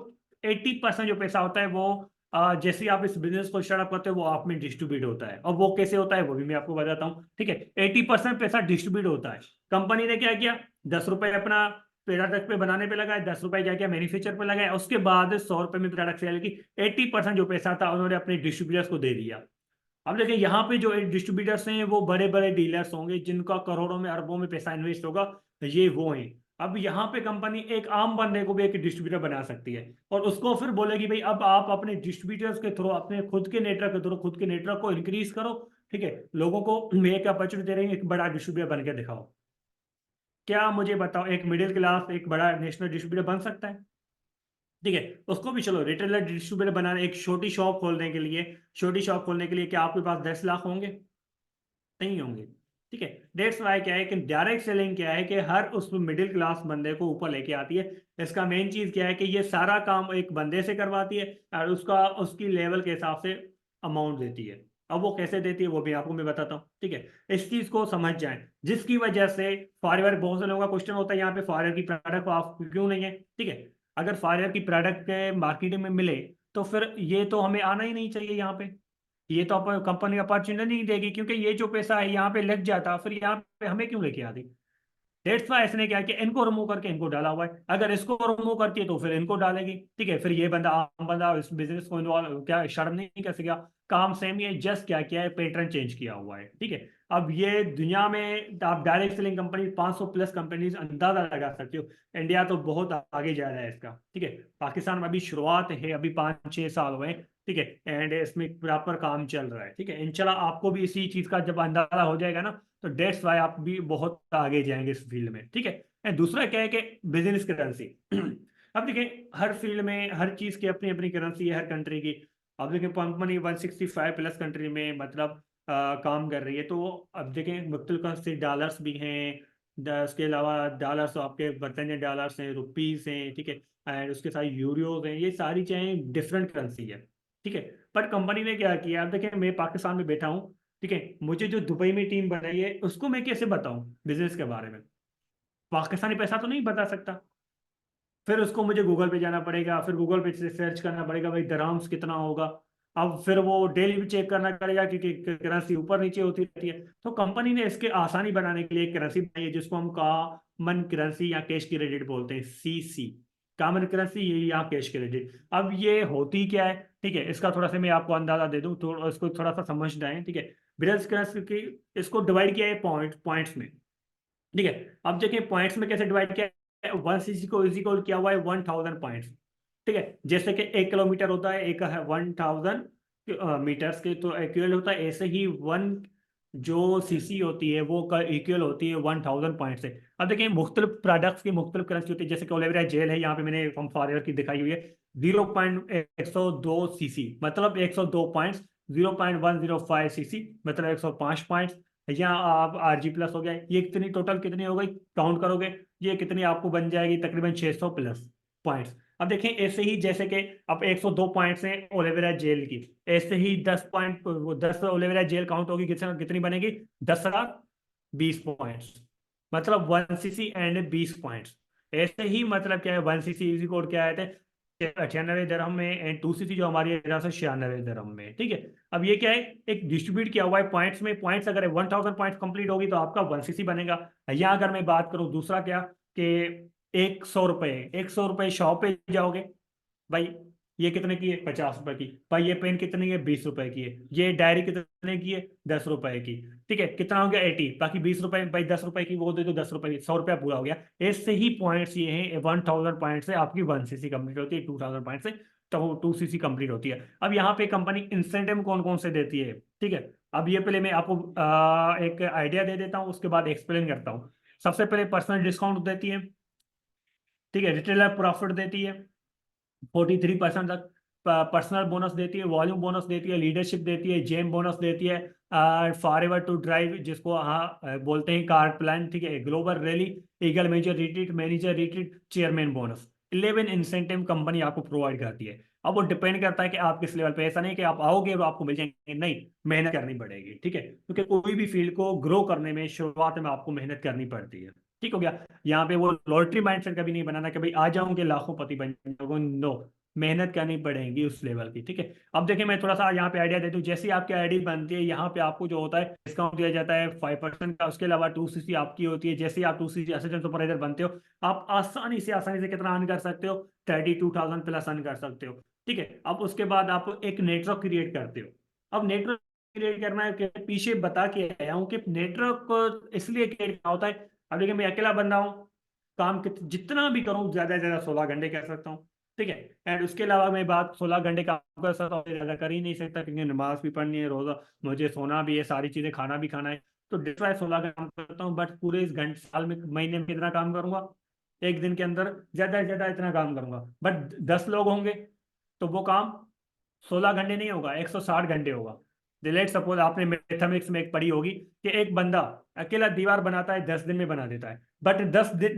80% जो पैसा होता है, वो जैसे ही आप इस बिजनेस को स्टार्टअप करते हो, वो आप में डिस्ट्रीब्यूट होता है। और वो कैसे होता है, वो भी मैं आपको बताता हूँ, ठीक है। 80% पैसा डिस्ट्रीब्यूट होता है। कंपनी ने क्या किया, 10 रुपए अपना प्रोडक्ट पे बनाने पे लगाए, 10 रुपए क्या किया, मैन्युफैक्चर पे लगाए, उसके बाद 100 रुपए में प्रोडक्ट सेल की। 80% जो पैसा था, उन्होंने अपने डिस्ट्रीब्यूटर्स को दे दिया। अब देखिए यहाँ पे जो डिस्ट्रीब्यूटर्स हैं, वो बड़े बड़े डीलर्स होंगे, जिनका करोड़ों में, अरबों में पैसा इन्वेस्ट होगा, ये वो हैं। अब यहाँ पे कंपनी एक आम बंदे को भी एक डिस्ट्रीब्यूटर बना सकती है, और उसको फिर बोलेगी भाई अब आप अपने डिस्ट्रीब्यूटर्स के थ्रू, अपने खुद के नेटवर्क के थ्रू, खुद के नेटवर्क को इंक्रीज करो, ठीक है। लोगों को एक अपॉर्चुनिटी दे रही है, एक बड़ा डिस्ट्रीब्यूटर बन के दिखाओ। क्या मुझे बताओ, एक मिडिल क्लास एक बड़ा नेशनल डिस्ट्रीब्यूटर बन सकता है? ठीक है। उसको भी चलो रिटेलर डिस्ट्रीब्यूटर बनाना, एक छोटी शॉप खोलने के लिए, छोटी शॉप खोलने के लिए क्या आपके पास 10 लाख होंगे? नहीं होंगे, ठीक है। डेट्स वाई क्या है कि डायरेक्ट सेलिंग क्या है कि हर उस मिडिल क्लास बंदे को ऊपर लेके आती है। इसका मेन चीज क्या है कि ये सारा काम एक बंदे से करवाती है, और उसका उसकी लेवल के हिसाब से अमाउंट देती है। अब वो कैसे देती है, वो भी आपको मैं बताता हूँ, ठीक है। इस चीज को समझ जाएं, जिसकी वजह से फॉरएवर, बहुत से लोगों का क्वेश्चन होता है यहाँ पे, फॉरएवर की प्रोडक्ट आप क्यों नहीं है, ठीक है। अगर फॉरएवर की प्रोडक्ट मार्केट में मिले, तो फिर ये तो हमें आना ही नहीं चाहिए यहाँ पे। ये तो अपन कंपनी अपॉर्चुनिटी नहीं देगी, क्योंकि ये जो पैसा है यहाँ पे लग जाता, फिर यहाँ पे हमें क्यों लेके आती? डेट्स वाई इसने क्या किया, इनको रिमूव करके इनको डाला हुआ है। अगर इसको रिमूव करती है तो फिर इनको डालेगी, ठीक है। फिर ये बंदा, आम बंदा, इस बिजनेस को इन्वॉल्व क्या शर्म नहीं कर सकेगा? काम सेम ही है, जस्ट क्या किया है, पैटर्न चेंज किया हुआ है, ठीक है। अब ये दुनिया में आप direct selling company 500 plus companies अंदाजा लगा सकते हो। इंडिया तो बहुत आगे जा रहा है इसका, ठीक है। पाकिस्तान में अभी शुरुआत है, अभी 5-6 साल हुए हैं, ठीक है। एंड इसमें प्रॉपर काम चल रहा है, ठीक है। इंशाल्लाह आपको भी इसी चीज का जब अंदाजा हो जाएगा ना, तो डेट्स वाई आप भी बहुत आगे जाएंगे इस फील्ड में, ठीक है। एंड दूसरा क्या है कि बिजनेस करेंसी। अब देखिए, हर फील्ड में हर चीज की अपनी अपनी करेंसी है, हर कंट्री की। अब देखिए कंपनी 165 प्लस कंट्री में मतलब काम कर रही है, तो अब देखें मुख्तलिफ करेंसी, डॉलर्स भी हैं, उसके अलावा डॉलर्स, आपके बर्तानिया डॉलर्स हैं, रुपीस हैं, ठीक है। एंड उसके साथ यूरोज हैं, ये सारी चाहें डिफरेंट करेंसी है, ठीक है। बट कंपनी ने क्या किया, अब देखें मैं पाकिस्तान में बैठा हूँ, ठीक है। मुझे जो दुबई में टीम बनाई है, उसको मैं कैसे बताऊं बिजनेस के बारे में? पाकिस्तानी पैसा तो नहीं बता सकता। फिर उसको मुझे गूगल पे जाना पड़ेगा, फिर गूगल पे से सर्च करना पड़ेगा भाई दराम्स कितना होगा। अब फिर वो डेली भी चेक करना पड़ेगा, क्योंकि करेंसी ऊपर नीचे होती रहती है। तो कंपनी ने इसके आसानी बनाने के लिए एक करेंसी बनाई है, जिसको हम कॉमन करेंसी या कैश क्रेडिट बोलते हैं, सीसी। कॉमन करेंसी ये या कैश क्रेडिट। अब ये होती क्या है, ठीक है, इसका थोड़ा सा मैं आपको अंदाजा दे दूं, तो इसको थोड़ा सा समझना है, ठीक है। ब्रिल्स करेंसी की, इसको डिवाइड किया है पॉइंट्स में, ठीक है। अब देखिए पॉइंट्स में कैसे डिवाइड किया है, 1 सीसी को इज इक्वल किया हुआ है 1000 पॉइंट्स, ठीक है, जैसे कि 1 किलोमीटर होता है, एक है 1000 मीटर्स के तो इक्वल होता है, ऐसे ही वन जो सीसी होती है वो का इक्वल होती है 1000 पॉइंट से। अब देखिए मुख्तलिफ प्रोडक्ट्स की मुख्तलिफ करेंसी होती है, जैसे कि ओलिवेरा जेल है, यहाँ पे मैंने हम फॉरएवर की दिखाई हुई है 0.102 सीसी, मतलब 102 पॉइंट्स, 0.105 सीसी मतलब 105 पॉइंट्स। या आप RG+ हो गया, ये कितनी टोटल कितनी हो गई, काउंट करोगे ये कितनी आपको बन जाएगी, तकरीबन 600 प्लस पॉइंट्स। अब देखें ऐसे ही जैसे कि अब 102 पॉइंट्स हैं ओलिवेरा जेल की, ऐसे ही 10 पॉइंट, वो 10 ओलिवेरा जेल काउंट होगी, कितना कितनी बनेगी, 10,000 20 पॉइंट्स, मतलब 1 सीसी एंड 20 पॉइंट्स। ऐसे ही मतलब क्या है, 1 सीसी इजी कोड क्या आए थे, 98 दिरहम में, एंड 2 सीसी जो हमारी है 96 दिरहम में। ठीक है, अब ये क्या है, एक डिस्ट्रीब्यूट किया हुआ है पॉइंट्स में, पॉइंट्स अगर 1000 पॉइंट्स कंप्लीट होगी तो आपका 1 सीसी बनेगा। या अगर मैं बात करूं दूसरा क्या, कि 100 रुपये, 100 रुपये शॉप पे जाओगे, भाई ये कितने की है, 50 रुपए की, भाई ये पेन कितने की है, 20 रुपए की है, ये डायरी कितने की है, 10 रुपए की। ठीक है, कितना हो गया 80, बाकी 20 रुपए, भाई 10 रुपए की वो दे दो, 10 रुपए की, 100 रुपया पूरा हो गया। ऐसे ही पॉइंट्स ये हैं, 1000 पॉइंट से आपकी 1 सीसी कंप्लीट होती है, 2000 पॉइंट से तो 2 सीसी कंप्लीट होती है। अब यहाँ पे कंपनी इंसेंटिव कौन कौन से देती है, ठीक है, अब ये पहले मैं आपको एक आइडिया दे देता हूँ, उसके बाद एक्सप्लेन करता हूँ। सबसे पहले पर्सनल डिस्काउंट देती है, ठीक है, रिटेलर प्रॉफिट देती है 43% तक, पर्सनल बोनस देती है, वॉल्यूम बोनस देती है, लीडरशिप देती है, जेम बोनस देती है, फॉर एवर टू ड्राइव जिसको हाँ बोलते हैं, कार प्लान, ठीक है, global rally, eagle major retreat, manager retreat, chairman bonus, 11 incentive company आपको प्रोवाइड करती है। अब वो डिपेंड करता है कि आप किस लेवल पे, ऐसा नहीं कि आप आओगे और आपको मिल जाएंगे, नहीं, मेहनत करनी पड़ेगी। ठीक है, क्योंकि कोई भी फील्ड को ग्रो करने में शुरुआत में आपको मेहनत करनी पड़ती है। ठीक हो गया, यहाँ पे वो लॉटरी माइंडसेट कभी नहीं बनाना कि भाई आ जाऊंगे लाखों पति बन जाऊंगा, नो, मेहनत करनी पड़ेगी उस लेवल की। ठीक है, अब देखिए मैं थोड़ा सा यहाँ पे आइडिया दे दूँ, जैसे ही आपकी आईडी बनती है यहाँ पे आपको जो होता है डिस्काउंट दिया जाता है 5% का, उसके अलावा 2 सीसी आपकी होती है, जैसे ही आप 2 सीसी असिस्टेंट सुपरवाइजर बनते हो, आप आसानी से कितना अर्न कर सकते हो, 32,000 प्लस अर्न कर सकते हो। ठीक है, अब उसके बाद आप एक नेटवर्क क्रिएट करते हो। अब नेटवर्क क्रिएट करना है कि पीछे बता के आया हूँ कि नेटवर्क को इसलिए क्रिएट करना होता है। अब देखिए मैं अकेला बंदा हूँ, काम जितना भी करूँ ज्यादा से ज्यादा 16 घंटे कर सकता हूँ। ठीक है, एंड उसके अलावा मैं बात 16 घंटे काम कर सकता हूँ, ज्यादा कर ही नहीं सकता, क्योंकि नमाज भी पढ़नी है, रोजा मुझे सोना भी है, सारी चीजें खाना भी खाना है। तो डिट्राई 16 घंटे काम करता हूँ, बट पूरे इस घंटे साल में, महीने में कितना काम करूंगा, एक दिन के अंदर ज्यादा से ज्यादा इतना काम करूंगा। बट 10 लोग होंगे तो वो काम 16 घंटे नहीं होगा, 160 घंटे होगा। लेट सपोज आपने मैथमेटिक्स में एक पढ़ी होगी कि एक बंदा अकेला दीवार बनाता है, 10 दिन में बना देता है, बट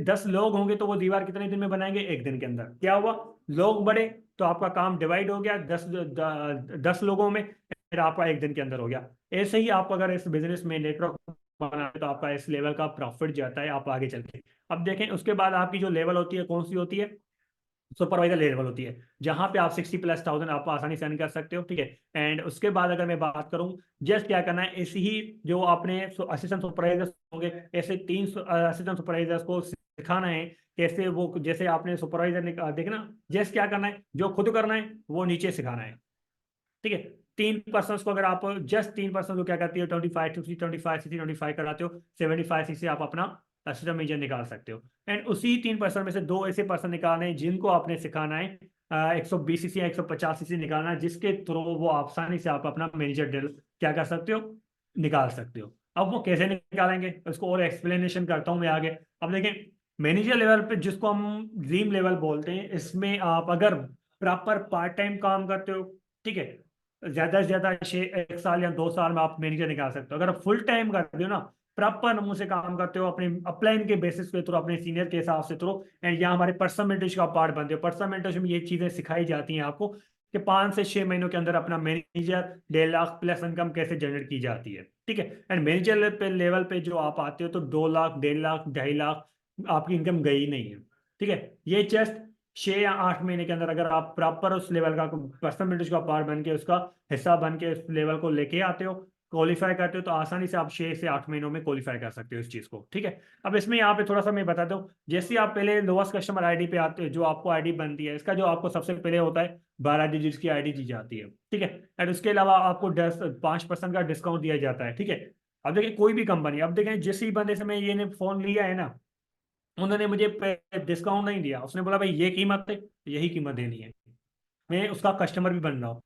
10 लोग होंगे तो वो दीवार कितने दिन में बनाएंगे, एक दिन के अंदर। क्या हुआ, लोग बढ़े तो आपका काम डिवाइड हो गया, 10 लोगों में, फिर आपका एक दिन के अंदर हो गया। ऐसे ही आप अगर इस बिजनेस में नेटवर्क बनाए तो आपका इस लेवल का प्रॉफिट जाता है आप आगे चल के। अब देखें उसके बाद आपकी जो लेवल होती है कौन सी होती है, सुपरवाइजर लेवल होती है, जहां पे आप 60 प्लस 1000 आप आसानी से अर्न कर सकते हो। ठीक है, एंड उसके बाद अगर मैं बात करूं, जस्ट क्या करना है, ऐसे ही जो आपने असिस्टेंट सुपरवाइजर्स होंगे, ऐसे 3 असिस्टेंट सुपरवाइजर्स को सिखाना है कैसे वो, जैसे आपने सुपरवाइजर ने देखना, जस्ट क्या करना है, जो खुद करना है वो नीचे सिखाना है। ठीक है, 3 पर्सन को अगर आप, जस्ट 3 पर्सन को क्या करती हो, 25 25 25 कराते हो, 75 आप अपना असिस्टेंट मेजर निकाल सकते हो। एंड उसी 3 पर्सन में से 2 ऐसे पर्सन निकालने हैं जिनको आपने सिखाना है 120 या 150 निकालना है, जिसके थ्रू वो आसानी से आप अपना मैनेजर डील क्या कर सकते हो, निकाल सकते हो। अब वो कैसे निकालेंगे उसको और एक्सप्लेनेशन करता हूँ मैं आगे। अब देखें मैनेजर लेवल पे जिसको हम ड्रीम लेवल बोलते हैं, इसमें आप अगर प्रॉपर पार्ट टाइम काम करते हो, ठीक है, ज्यादा से ज्यादा 1 साल या 2 साल में आप मैनेजर निकाल सकते हो। अगर आप फुल टाइम करते हो ना, प्रॉपर नमूने से काम करते हो, अपने अपलाइन के बेसिस पे थ्रू, अपने सीनियर के हिसाब से थ्रू, एंड यहाँ हमारे पर्सनल मेंटरशिप का पार्ट बनते हो। पर्सनल मेंटरशिप में ये चीजें सिखाई जाती हैं आपको कि 5 से 6 महीनों के अंदर अपना मैनेजर 1.5 लाख प्लस इनकम कैसे जनरेट की जाती है। ठीक है, एंड मैनेजर पे लेवल पे जो आप आते हो तो 2 लाख, 1.5 लाख, 2.5 लाख आपकी इनकम गई नहीं है। ठीक है, ये जस्ट 6 या 8 महीने के अंदर अगर आप प्रॉपर उस लेवल का परसेंटेज का पार्ट बन के, उसका हिस्सा बन के उस लेवल को लेके आते हो, क्वालिफाई करते हो, तो आसानी से आप 6 से 8 महीनों में क्वालिफाई कर सकते हो इस चीज को। ठीक है, अब इसमें यहाँ पे थोड़ा सा मैं बताता हूँ, जैसे आप पहले लोएस्ट कस्टमर आईडी पे आते हो, जो आपको आईडी बनती है, इसका जो आपको सबसे पहले होता है 12 डिजिट की आईडी दी जाती है। ठीक है, एंड उसके अलावा आपको 5% का डिस्काउंट दिया जाता है। ठीक है, अब देखिए कोई भी कंपनी, अब देखें जिस ही बंदे से मैं ये फोन लिया है ना, उन्होंने मुझे डिस्काउंट नहीं दिया, उसने बोला भाई ये कीमत है, यही कीमत देनी है, मैं उसका कस्टमर भी बन रहा हूँ।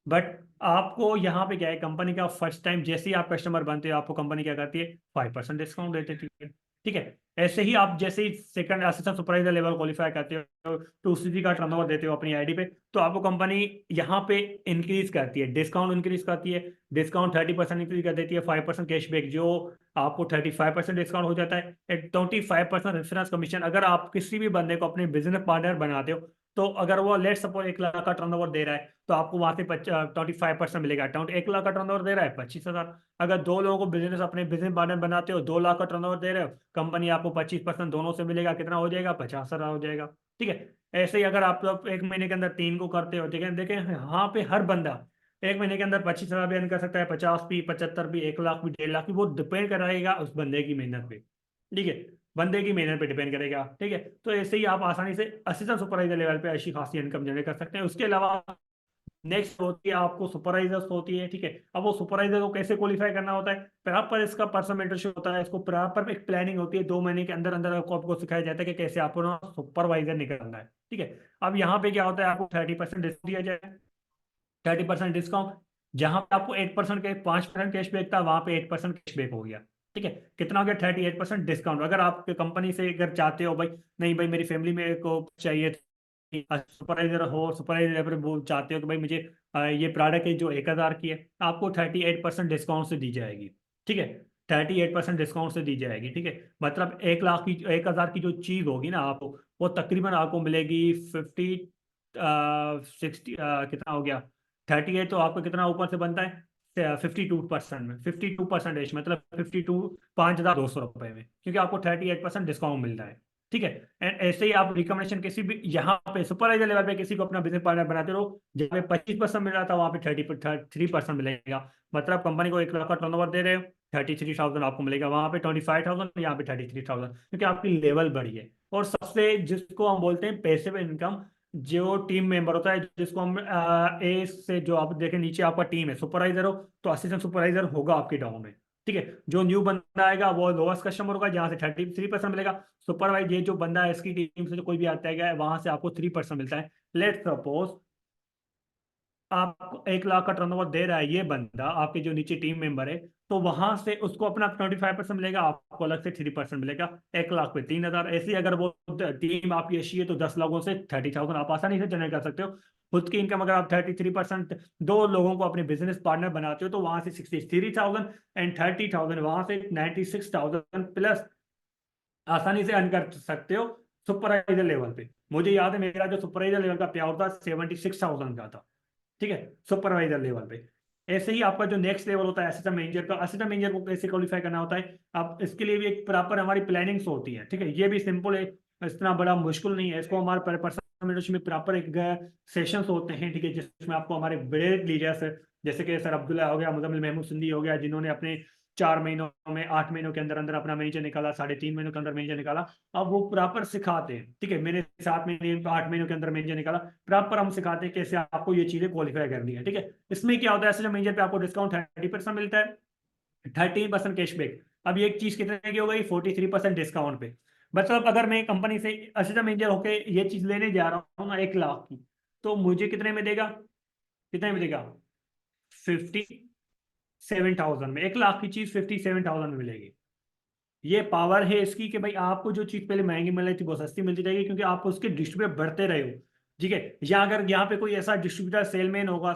बट आपको यहाँ पे क्या है, कंपनी का फर्स्ट टाइम जैसे ही आप कस्टमर बनते हो, आपको कंपनी क्या करती है, 5% डिस्काउंट देती है। ठीक है, ऐसे ही आप जैसे ही second assistant supervisor level qualify करते हो, टू सीजी का टर्नओवर देते हो अपनी आईडी पे, तो आपको कंपनी यहाँ पे इंक्रीज करती है, डिस्काउंट इंक्रीज करती है। डिस्काउंट 30% इंक्रीज कर देती है, 5% कैशबैक, जो आपको 35% डिस्काउंट हो जाता है। एक 25% रेफरेंस कमीशन, अगर आप किसी भी बंदे को अपने बिजनेस पार्टनर बनाते हो, तो अगर वो लेट सपोज 1 लाख का टर्नओवर दे रहा है, तो आपको वहां से 25% मिलेगा। अकाउंट 1 लाख का टर्नओवर दे रहा है, 25,000। अगर दो लोगों को बिजनेस अपने बिजनेस पार्टनर बनाते हो, 2 लाख का टर्नओवर दे रहे हो, कंपनी आपको 25% दोनों से मिलेगा, कितना हो जाएगा, 50,000 हो जाएगा। ठीक है। ऐसे ही अगर आप लोग 1 महीने के अंदर 3 को करते हो, देखें देखें यहाँ पे हर बंदा 1 महीने के अंदर 25,000 भी अर्न कर सकता है, 50 भी, 75 भी, 1 लाख भी, 1.5 लाख भी, वो डिपेंड करेगा उस बंदे की मेहनत पे। ठीक है, बंदे की मेहनत पे डिपेंड करेगा। ठीक है, तो ऐसे ही आप आसानी से असिस्टेंट सुपरवाइजर लेवल पे अच्छी खासी इनकम जनरेट कर सकते हैं। उसके अलावा नेक्स्ट होती है आपको सुपरवाइजर्स होती है। ठीक है, अब वो सुपरवाइजर को कैसे क्वालिफाई करना होता है, प्रॉपर इसका पर्सनल मेंटरशिप होता है, इसको प्रॉपर एक प्लानिंग होती है, 2 महीने के अंदर अंदर आपको सिखाया जाता है कि कैसे आपको ना सुपरवाइजर निकलना है। ठीक है, अब यहाँ पे क्या होता है, आपको 30% डिस्काउंट दिया जाए, 30% डिस्काउंट। जहां पे आपको 8% के 5% कैशबैक था, वहां पे 8% कैशबैक हो गया। ठीक है, कितना हो गया, 38% डिस्काउंट। अगर आप कंपनी से अगर चाहते हो भाई, नहीं भाई मेरी फैमिली में को चाहिए सुपरवाइजर हो, सुपरवाइजर वो चाहते हो कि भाई मुझे ये प्रोडक्ट है जो 1,000 की है, आपको 38% डिस्काउंट से दी जाएगी। ठीक है, 38% डिस्काउंट से दी जाएगी। ठीक है, मतलब 1 लाख की, 1,000 की जो चीज होगी ना आपको, वो तकरीबन आपको मिलेगी 60 कितना हो गया, 38, तो आपको कितना ऊपर से बनता है, 52% में, 52% मतलब 52, 5,200 रुपए में, क्योंकि आपको 38% डिस्काउंट मिल रहा है। ठीक है, एंड ऐसे ही आप रिकमेंडेशन किसी भी यहाँ पे सुपरवाइजर लेवल पे किसी को अपना बिजनेस पार्टनर बनाते रहो, जहाँ पे 25% मिल रहा था, वहाँ पे 33% मिलेगा। मतलब कंपनी को 1 लाख का टर्नओवर दे रहे हो, 33,000 आपको मिलेगा, वहाँ पे 25,000, यहाँ पे 33,000, क्योंकि आपकी लेवल बढ़ी है। और सबसे जिसको हम बोलते हैं पैसिव इनकम, जो टीम मेंबर होता है, जिसको हम ए से, जो आप देखें नीचे आपका टीम है, सुपरवाइजर हो तो असिस्टेंट सुपरवाइजर होगा आपके डाउन में। ठीक है, जो न्यू बंदा आएगा वो लोएस्ट कस्टमर होगा, जहाँ से 33% मिलेगा। सुपरवाइज ये जो बंदा है इसकी टीम से जो कोई भी आता है वहां से आपको 3% मिलता है। लेट सपोज आपको 1 लाख का टर्नओवर दे रहा है ये बंदा, आपके जो नीचे टीम मेंबर है, तो वहां से उसको अपना 25% मिलेगा, आपको अलग से 3% मिलेगा। 1 लाख पे 3,000। ऐसे ही अगर वो टीम आपकी अच्छी है तो 10 लोगों से 30,000 आप आसानी से जनरेट कर सकते हो। खुद की इनकम अगर आप 33%, 2 लोगों को अपने बिजनेस पार्टनर बनाते हो, तो वहां से 63,000 एंड 30,000, वहां से 96,000 प्लस आसानी से अर्न कर सकते हो सुपरवाइजर लेवल पे। मुझे याद है मेरा जो सुपरवाइजर लेवल का पे था 76,000 का था। ठीक है, सुपरवाइजर लेवल पे। ऐसे ही आपका जो नेक्स्ट लेवल होता है असिस्टेंट मैनेजर का, असिस्टेंट मैनेजर को कैसे क्वालिफाई करना होता है, अब इसके लिए भी एक प्रॉपर हमारी प्लानिंग्स होती है। ठीक है, ये भी सिंपल है, इतना बड़ा मुश्किल नहीं है। इसको हमारे पर्सनल मेंटरशिप में प्रॉपर एक सेशंस होते हैं। ठीक है, जिसमें आपको हमारे बड़े लीडर्स, जैसे कि सर अब्दुल्ला हो गया, मुजम्मिल महमूद सिंधी हो गया, जिन्होंने अपने 4 महीनों में, 8 महीनों के अंदर अंदर अपना मैनेजर निकाला, 3.5 महीनों के अंदर मैनेजर निकाला। अब वो प्रॉपर सिखाते हैं। ठीक है, मैंने 7 महीने, 8 महीनों के अंदर मैनेजर निकाला, प्रॉपर हम सिखाते हैं कैसे आपको ये चीजें क्वालिफाई करनी है। ठीक है, इसमें क्या होता है, ऐसे मैनेजर पे आपको डिस्काउंट 30% मिलता है, 13% कैशबैक। अब ये एक चीज कितने की हो गई, 43% डिस्काउंट पे। मतलब अगर मैं कंपनी से असिस्टेंट मैनेजर होके ये चीज लेने जा रहा हूँ ना 1 लाख की, तो मुझे कितने में देगा, कितने में देगा, 57,000 में। 1 लाख की चीज 57,000 में मिलेगी। ये पावर है इसकी कि भाई आपको जो चीज पहले महंगी मिल रही थी वो सस्ती मिलती रहेगी, क्योंकि आप उसके डिस्ट्रीब्यूटर बढ़ते रहे हो। ठीक है, या अगर यहाँ पे कोई ऐसा डिस्ट्रीब्यूटर सेलमैन होगा,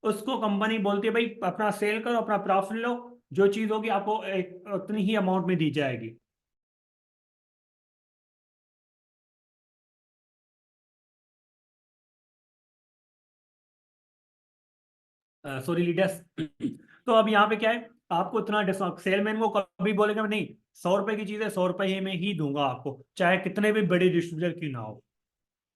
उसको कंपनी बोलती है भाई अपना सेल करो, अपना प्रॉफिट लो, जो चीज होगी आपको एक उतनी ही अमाउंट में दी जाएगी। Sorry leaders. तो अब यहाँ पे क्या है, आपको इतना डिस्काउंट, सेलमैन को कभी बोलेगा नहीं, 100 रुपए की चीज है, 100 रुपए में ही दूंगा आपको, चाहे कितने भी बड़े डिस्ट्रीब्यूटर क्यों ना हो।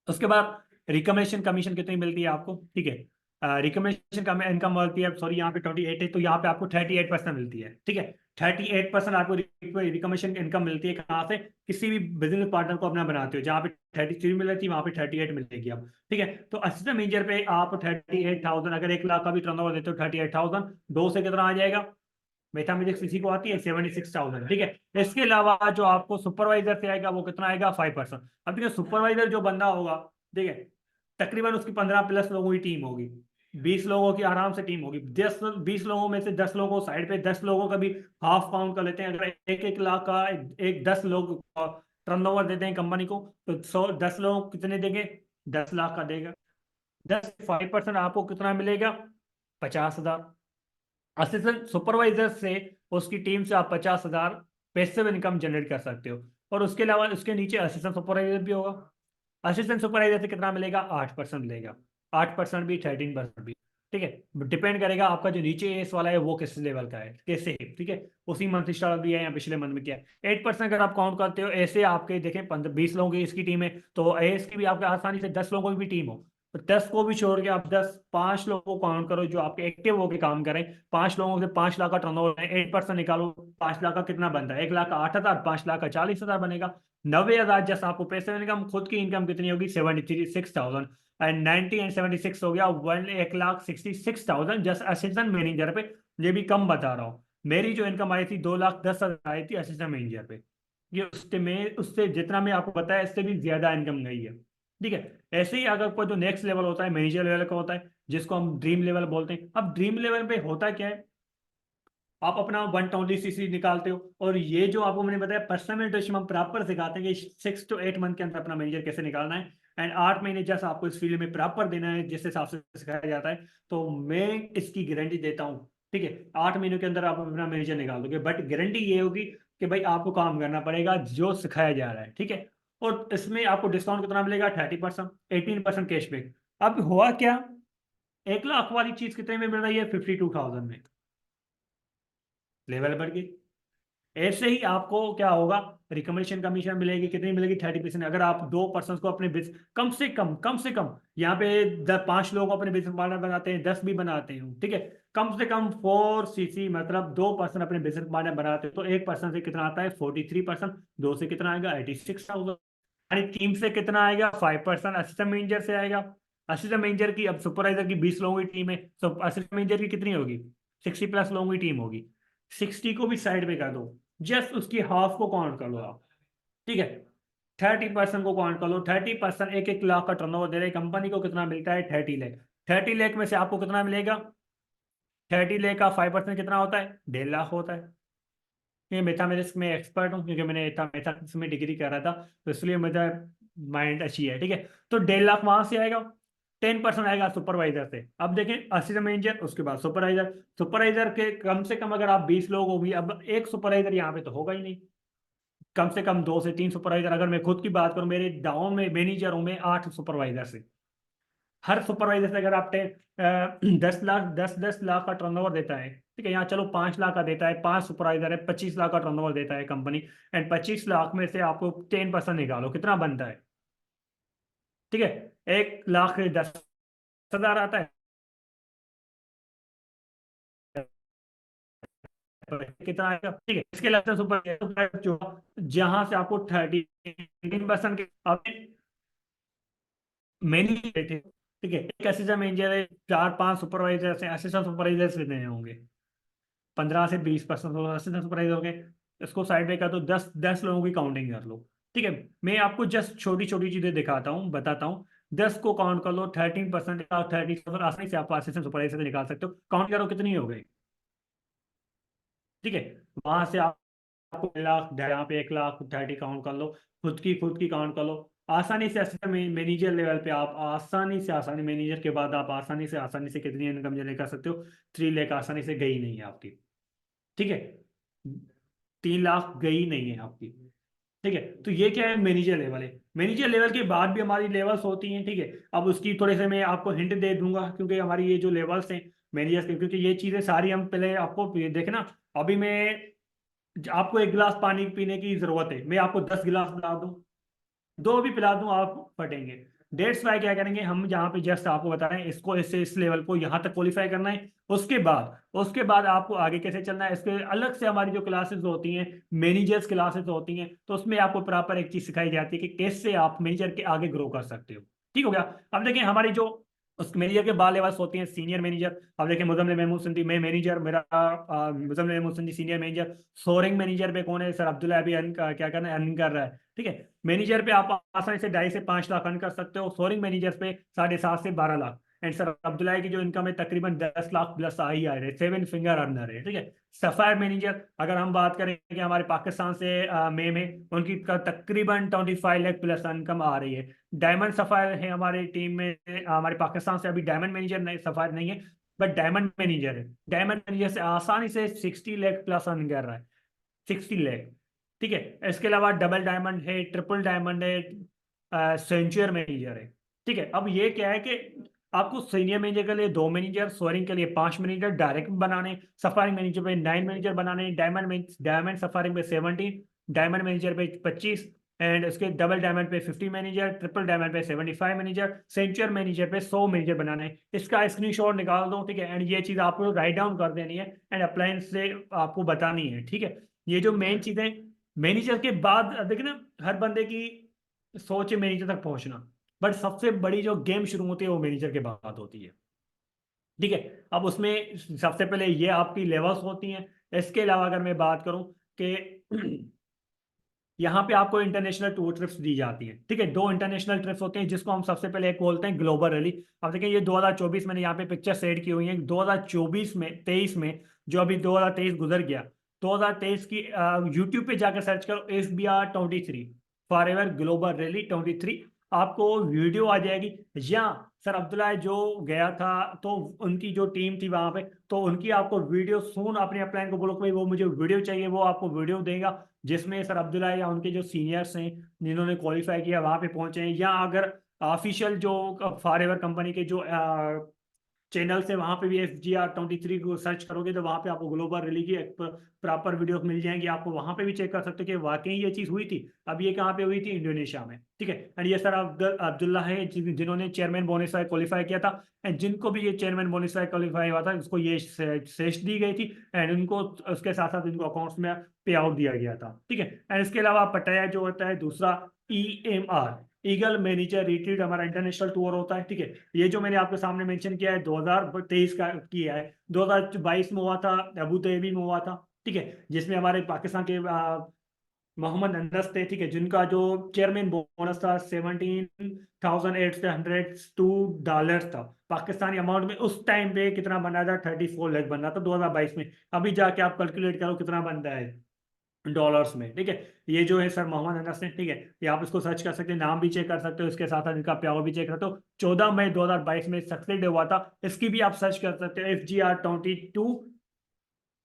उसके बाद रिकमेंडेशन कमीशन कितनी मिलती है आपको। ठीक है, रिकमेंडेशन का इनकम मिलती है, सॉरी यहाँ पे 28 है, तो यहाँ पे आपको 38% मिलती है। ठीक है, 38% आपको रिकमेंडेशन इनकम मिलती है, कहाँ से, किसी भी बिजनेस पार्टनर को अपना बनाते हो, जहाँ पे 33 मिल रही थी वहाँ पे 38 मिलेगी अब। ठीक है, तो असिस्टेंट मैनेजर पे आप 38,000, अगर 1 लाख का भी टर्नओवर देते हो, 38,000 दो से कितना आ जाएगा, मैथमेटिक्स इसी को आती है 76,000, ठीक है। इसके अलावा जो आपको सुपरवाइजर से आएगा वो कितना आएगा 5%। अब देखिए सुपरवाइजर जो बंदा होगा, ठीक है, तकरीबन उसकी 15+ लोगों की टीम होगी, 20 लोगों की आराम से टीम होगी। 10 20 लोगों में से 10 लोगों को साइड पे, 10 लोगों का भी हाफ काउंट कर लेते हैं। अगर 1 1 लाख का एक 10 लोग टर्नओवर देते हैं कंपनी को, तो 10 लोग कितने देंगे, 10 लाख का देगा। 10 5% आपको कितना मिलेगा, 50,000। असिस्टेंट सुपरवाइजर से, उसकी टीम से आप 50,000 पैसिव इनकम जनरेट कर सकते हो। और उसके अलावा उसके नीचे असिस्टेंट सुपरवाइजर भी होगा। असिस्टेंट सुपरवाइजर से कितना मिलेगा, 8% मिलेगा। 8% भी, 13% भी, ठीक है। डिपेंड करेगा आपका जो नीचे एस वाला है वो किस लेवल का है, कैसे है, ठीक है। उसी मंथ स्टार्ट दिया है या पिछले मंथ में किया है। 8% अगर आप काउंट करते हो, ऐसे आपके देखें 15 20 लोगों की इसकी टीम है, तो एस की भी आपके आसानी से 10 लोगों की भी टीम हो। तो 10 को भी छोड़ के आप 5 लोगों को काउंट करो जो आपके एक्टिव होकर काम करें। 5 लोगों से 5 लाख का टर्नओवर है, 8% निकालो, 5 लाख का कितना बनता है, 1 लाख का 8,000, 5 लाख का 40,000 बनेगा। 90,000 जैसा आपको पैसे इनकम, खुद की इनकम कितनी होगी, 76,000। एंड 90 एंड 76 हो गया 1,66,000 जस्ट असिस्टेंट मैनेजर पे। ये भी कम बता रहा हूँ, मेरी जो इनकम आई थी 2,10,000 आई थी असिस्टेंट मैनेजर पे। ये उससे जितना मैं आपको बताया इससे भी ज्यादा इनकम गई है, ठीक है। ऐसे ही अगर कोई जो नेक्स्ट लेवल होता है मैनेजर लेवल का होता है, जिसको हम ड्रीम लेवल बोलते हैं। अब ड्रीम लेवल पे होता क्या है, आप अपना 120 सीसी निकालते हो, और ये जो आपको मैंने बताया पर्सनल मेंटरशिप हम प्रॉपर सिखाते हैं कि 6 to 8 मंथ के अंदर अपना मैनेजर कैसे निकालना है। एंड 8 महीने जैसा आपको इस फील्ड में प्रॉपर देना है जिस हिसाब से सिखाया जाता है। तो मैं इसकी गारंटी देता हूँ, ठीक है। 8 महीनों के अंदर आप अपना मैनेजर निकाल दोगे, बट गारंटी ये होगी कि भाई आपको काम करना पड़ेगा जो सिखाया जा रहा है, ठीक है। और इसमें आपको डिस्काउंट कितना मिलेगा, 30%, 18% कैशबैक। अब हुआ क्या, 1 लाख वाली चीज कितने में मिल रही है, 52,000 में। लेवल बढ़ गई। ऐसे ही आपको क्या होगा, रिकमेंडेशन कमीशन मिलेगी, कितनी मिलेगी, 30%। अगर आप 2 पर्सन को अपने बिजनेस, कम से कम यहाँ पे 5 लोग अपने बिजनेस पार्टनर बनाते हैं, 10 भी बनाते हैं, ठीक है। कम से कम 4 सीसी, मतलब 2 पर्सन अपने बिजनेस पार्टनर बनाते हैं, तो 1 पर्सन से कितना आता है, 43%। दो से कितना आएगा, 86,000। यानी टीम से कितना आएगा, 5%। असिस्टेंट मैनेजर से आएगा। असिस्टेंट मैनेजर की, अब सुपरवाइजर की 20 लोगों की टीम है, तो असिस्टेंट मैनेजर की कितनी होगी, 60+ लोगों की टीम होगी। 60 को भी साइड में कर दो, जस्ट उसकी हाफ को काउंट कर लो आप, ठीक है। 30% को काउंट कर लो। 30%, 1 1 लाख का टर्नओवर दे रहे कंपनी को, कितना मिलता है, 30 लाख। 30 लाख में से आपको कितना मिलेगा, 30 लाख का 5% कितना होता है, 1.5 लाख होता है। ये मैथमेटिक्स में एक्सपर्ट हूँ क्योंकि मैंने मैथमेटिक्स में डिग्री कर रहा था, तो इसलिए मुझे माइंड अच्छी है, ठीक है। तो 1.5 लाख वहां से आएगा। 10% आएगा सुपरवाइजर से। अब देखें असिस्टेंट मैनेजर, उसके बाद सुपरवाइजर। सुपरवाइजर के कम से कम अगर आप 20 लोग होगी, अब एक सुपरवाइजर यहाँ पे तो होगा ही नहीं, कम से कम 2 से 3 सुपरवाइजर। अगर मैं खुद की बात करूं, मेरे गाँव में मैनेजर हूं मैं 8 सुपरवाइजर से। हर सुपरवाइजर से अगर आप 10 लाख, 10 10 लाख का टर्नओवर देता है, ठीक है, यहाँ चलो 5 लाख का देता है, 5 सुपरवाइजर है, 25 लाख का टर्नओवर देता है कंपनी। एंड 25 लाख में से आपको 10% निकालो, कितना बनता है, ठीक है, 1,10,000 आता है। कितना आएगा, ठीक है। इसके अलावा सुपर जो, जहां से आपको 13% के मैनेजर थे, ठीक है। एक असिस्टेंट मैनेजर है, 4 5 सुपरवाइजर से, असिस्टेंट सुपरवाइजर कितने होंगे, 15 से 20% असिस्टेंट सुपरवाइजर हो गए। इसको साइड में कर दो, 10 10 लोगों की काउंटिंग कर लो, ठीक है। मैं आपको जस्ट छोटी छोटी चीजें दिखाता हूँ, बताता हूँ। 10 को काउंट कर लो, 13% का 30, आसानी से आप असिस्टेंट सुपरवाइजर से निकाल सकते हो। काउंट करो कितनी हो गई, ठीक है। वहां से आपको 1 लाख, यहाँ पे 1 लाख 30 काउंट कर लो। खुद की काउंट कर लो। आसानी से असिस्टेंट मैनेजर लेवल पे आप आसानी मैनेजर के बाद आप आसानी से कितनी इनकम जनरेट कर सकते हो, 3 लाख आसानी से गई नहीं है आपकी, ठीक है। 3 लाख गई नहीं है आपकी, ठीक है। तो ये क्या है, मैनेजर लेवल है। मैनेजर लेवल के बाद भी हमारी लेवल्स होती हैं, ठीक है। अब उसकी थोड़े से मैं आपको हिंट दे दूंगा, क्योंकि हमारी ये जो लेवल्स हैं मैनेजर्स के, क्योंकि ये चीजें सारी हम पहले आपको देखना। अभी मैं, आपको 1 गिलास पानी पीने की जरूरत है, मैं आपको 10 गिलास पिला दूं, दो भी पिला दूं, आप फटेंगे। डेट्स वाई क्या करेंगे हम, जहाँ पे जस्ट आपको बता रहे हैं इसको, इससे इस लेवल को यहाँ तक क्वालिफाई करना है। उसके बाद आपको आगे कैसे चलना है, इसके अलग से हमारी जो क्लासेस होती हैं, मैनेजर्स क्लासेस होती हैं, तो उसमें आपको प्रॉपर एक चीज सिखाई जाती है कि कैसे आप मैनेजर के आगे ग्रो कर सकते हो, ठीक हो गया। अब देखिए हमारी जो उस मैनेजर के बाद लेवल्स होती हैं सीनियर मैनेजर। अब देखिए मुजम्मिल महमूद सिंधी मैं मैनेजर, मेरा Muzammil Mahmood Sindhi senior manager. Soaring manager पे कौन है? सर अब्दुल्ला अभी क्या करना है, अर्निंग कर रहा है। ठीक है, मैनेजर पे आप आसानी से 2.5 से 5 लाख अर्न कर सकते हो, सोरिंग मैनेजर पे 7.5 से 12 लाख। एंड सर अब्दुल्ला की जो इनकम है तकरीबन 10 लाख प्लस आ ही आ रहे, 7 फिंगर अर्नर है। ठीक है, सफायर मैनेजर अगर हम बात करें कि हमारे पाकिस्तान से में उनकी तकरीबन 25 लाख प्लस इनकम आ रही है। डायमंड सफायर है हमारी टीम में, हमारे पाकिस्तान से अभी डायमंड मैनेजर नहीं, सफायर नहीं है, बट डायमंड मैनेजर है। डायमंड मैनेजर से आसानी से 60 लाख प्लस अर्न कर रहा है, 60 लाख। ठीक है, इसके अलावा डबल डायमंड है, ट्रिपल डायमंड है, सेंचुअर मैनेजर है। ठीक है, अब ये क्या है कि आपको सीनियर मैनेजर के लिए 2 मैनेजर, सोअरिंग के लिए 5 मैनेजर डायरेक्ट बनाने, सफारिंग मैनेजर पे 9 मैनेजर बनाने, डायमंड सफारिंग पे 17, डायमंड मैनेजर पे 25, एंड उसके डबल डायमंड पे 50 मैनेजर, ट्रिपल डायमंड पे 75 मैनेजर, सेंचुअर मैनेजर पे 100 मैनेजर बनाने हैं। इसका स्क्रीनशॉट निकाल दो। ठीक है, एंड ये चीज़ आपको राइट डाउन कर देनी है एंड अप्लायंस से आपको बतानी है। ठीक है, ये जो मेन चीज़ें मैनेजर के बाद देखिए ना, हर बंदे की सोच है मैनेजर तक पहुंचना, बट सबसे बड़ी जो गेम शुरू होती है वो मैनेजर के बाद होती है। ठीक है, अब उसमें सबसे पहले ये आपकी लेवल्स होती हैं। इसके अलावा अगर मैं बात करूं कि यहाँ पे आपको इंटरनेशनल टूर ट्रिप्स दी जाती हैं। ठीक है, 2 इंटरनेशनल ट्रिप्स होते हैं जिसको हम सबसे पहले एक बोलते हैं ग्लोबल रैली। अब देखिए ये 2024 मैंने यहाँ पे पिक्चर सेट की हुई है, 2024 में 23 में, जो अभी 2023 गुजर गया, 2023 की यूट्यूब पे जाकर सर्च करो FBR 23 for ever global rally 23, आपको वीडियो आ जाएगी। या सर अब्दुल्ला जो गया था तो उनकी जो टीम थी वहां पे, तो उनकी आपको वीडियो सून अपने अपलाइन को बोलो कि भाई वो मुझे वीडियो चाहिए, वो आपको वीडियो देगा जिसमें सर अब्दुल्ला या उनके जो सीनियर्स हैं जिन्होंने क्वालिफाई किया वहां पे पहुंचे हैं। या अगर ऑफिशियल जो फॉर एवर कंपनी के जो चैनल से वहां पे भी FGR 23 को सर्च करोगे तो वहां पे आपको ग्लोबल रैली की एक प्रॉपर वीडियो मिल जाएंगी, आपको वहां पे भी चेक कर सकते हो कि वाकई ये चीज हुई थी। अब ये कहाँ पे हुई थी? इंडोनेशिया में। ठीक है, एंड ये सर अब्दुल्ला है जिन्होंने चेयरमैन बोनस क्वालिफाई किया था, एंड जिनको भी ये चेयरमैन बोनस क्वालिफाई हुआ था उसको ये सेश दी गई थी, एंड उनको उसके साथ साथ इनको अकाउंट्स में पे आउट दिया गया था। ठीक है, एंड इसके अलावा पटाया जो होता है दूसरा, EMR, ईगल मैनेजर रिट्रीट, हमारा इंटरनेशनल टूर होता है। ठीक है, ये जो मैंने आपके सामने मेंशन किया है 2023 का किया है, 2022 में हुआ था, अबू धाबी में हुआ था। ठीक है, जिसमें हमारे पाकिस्तान के मोहम्मद अनस थे। ठीक है, जिनका जो चेयरमैन बोनस था 17,802 था पाकिस्तानी अमाउंट में। उस टाइम पे कितना बन रहा था? 34 लाख बन रहा था 2022 में। अभी जाके आप कैलकुलेट करो कितना बन रहा है डॉलर्स में। ठीक है, ये जो है सर मोहम्मद अनस ने। ठीक है, ये आप इसको सर्च कर सकते हैं, नाम भी चेक कर सकते हो, इसके साथ साथ इनका प्यार भी चेक कर सकते हो। 14 मई 2022 में सक्सेस डे हुआ था, इसकी भी आप सर्च कर सकते हो,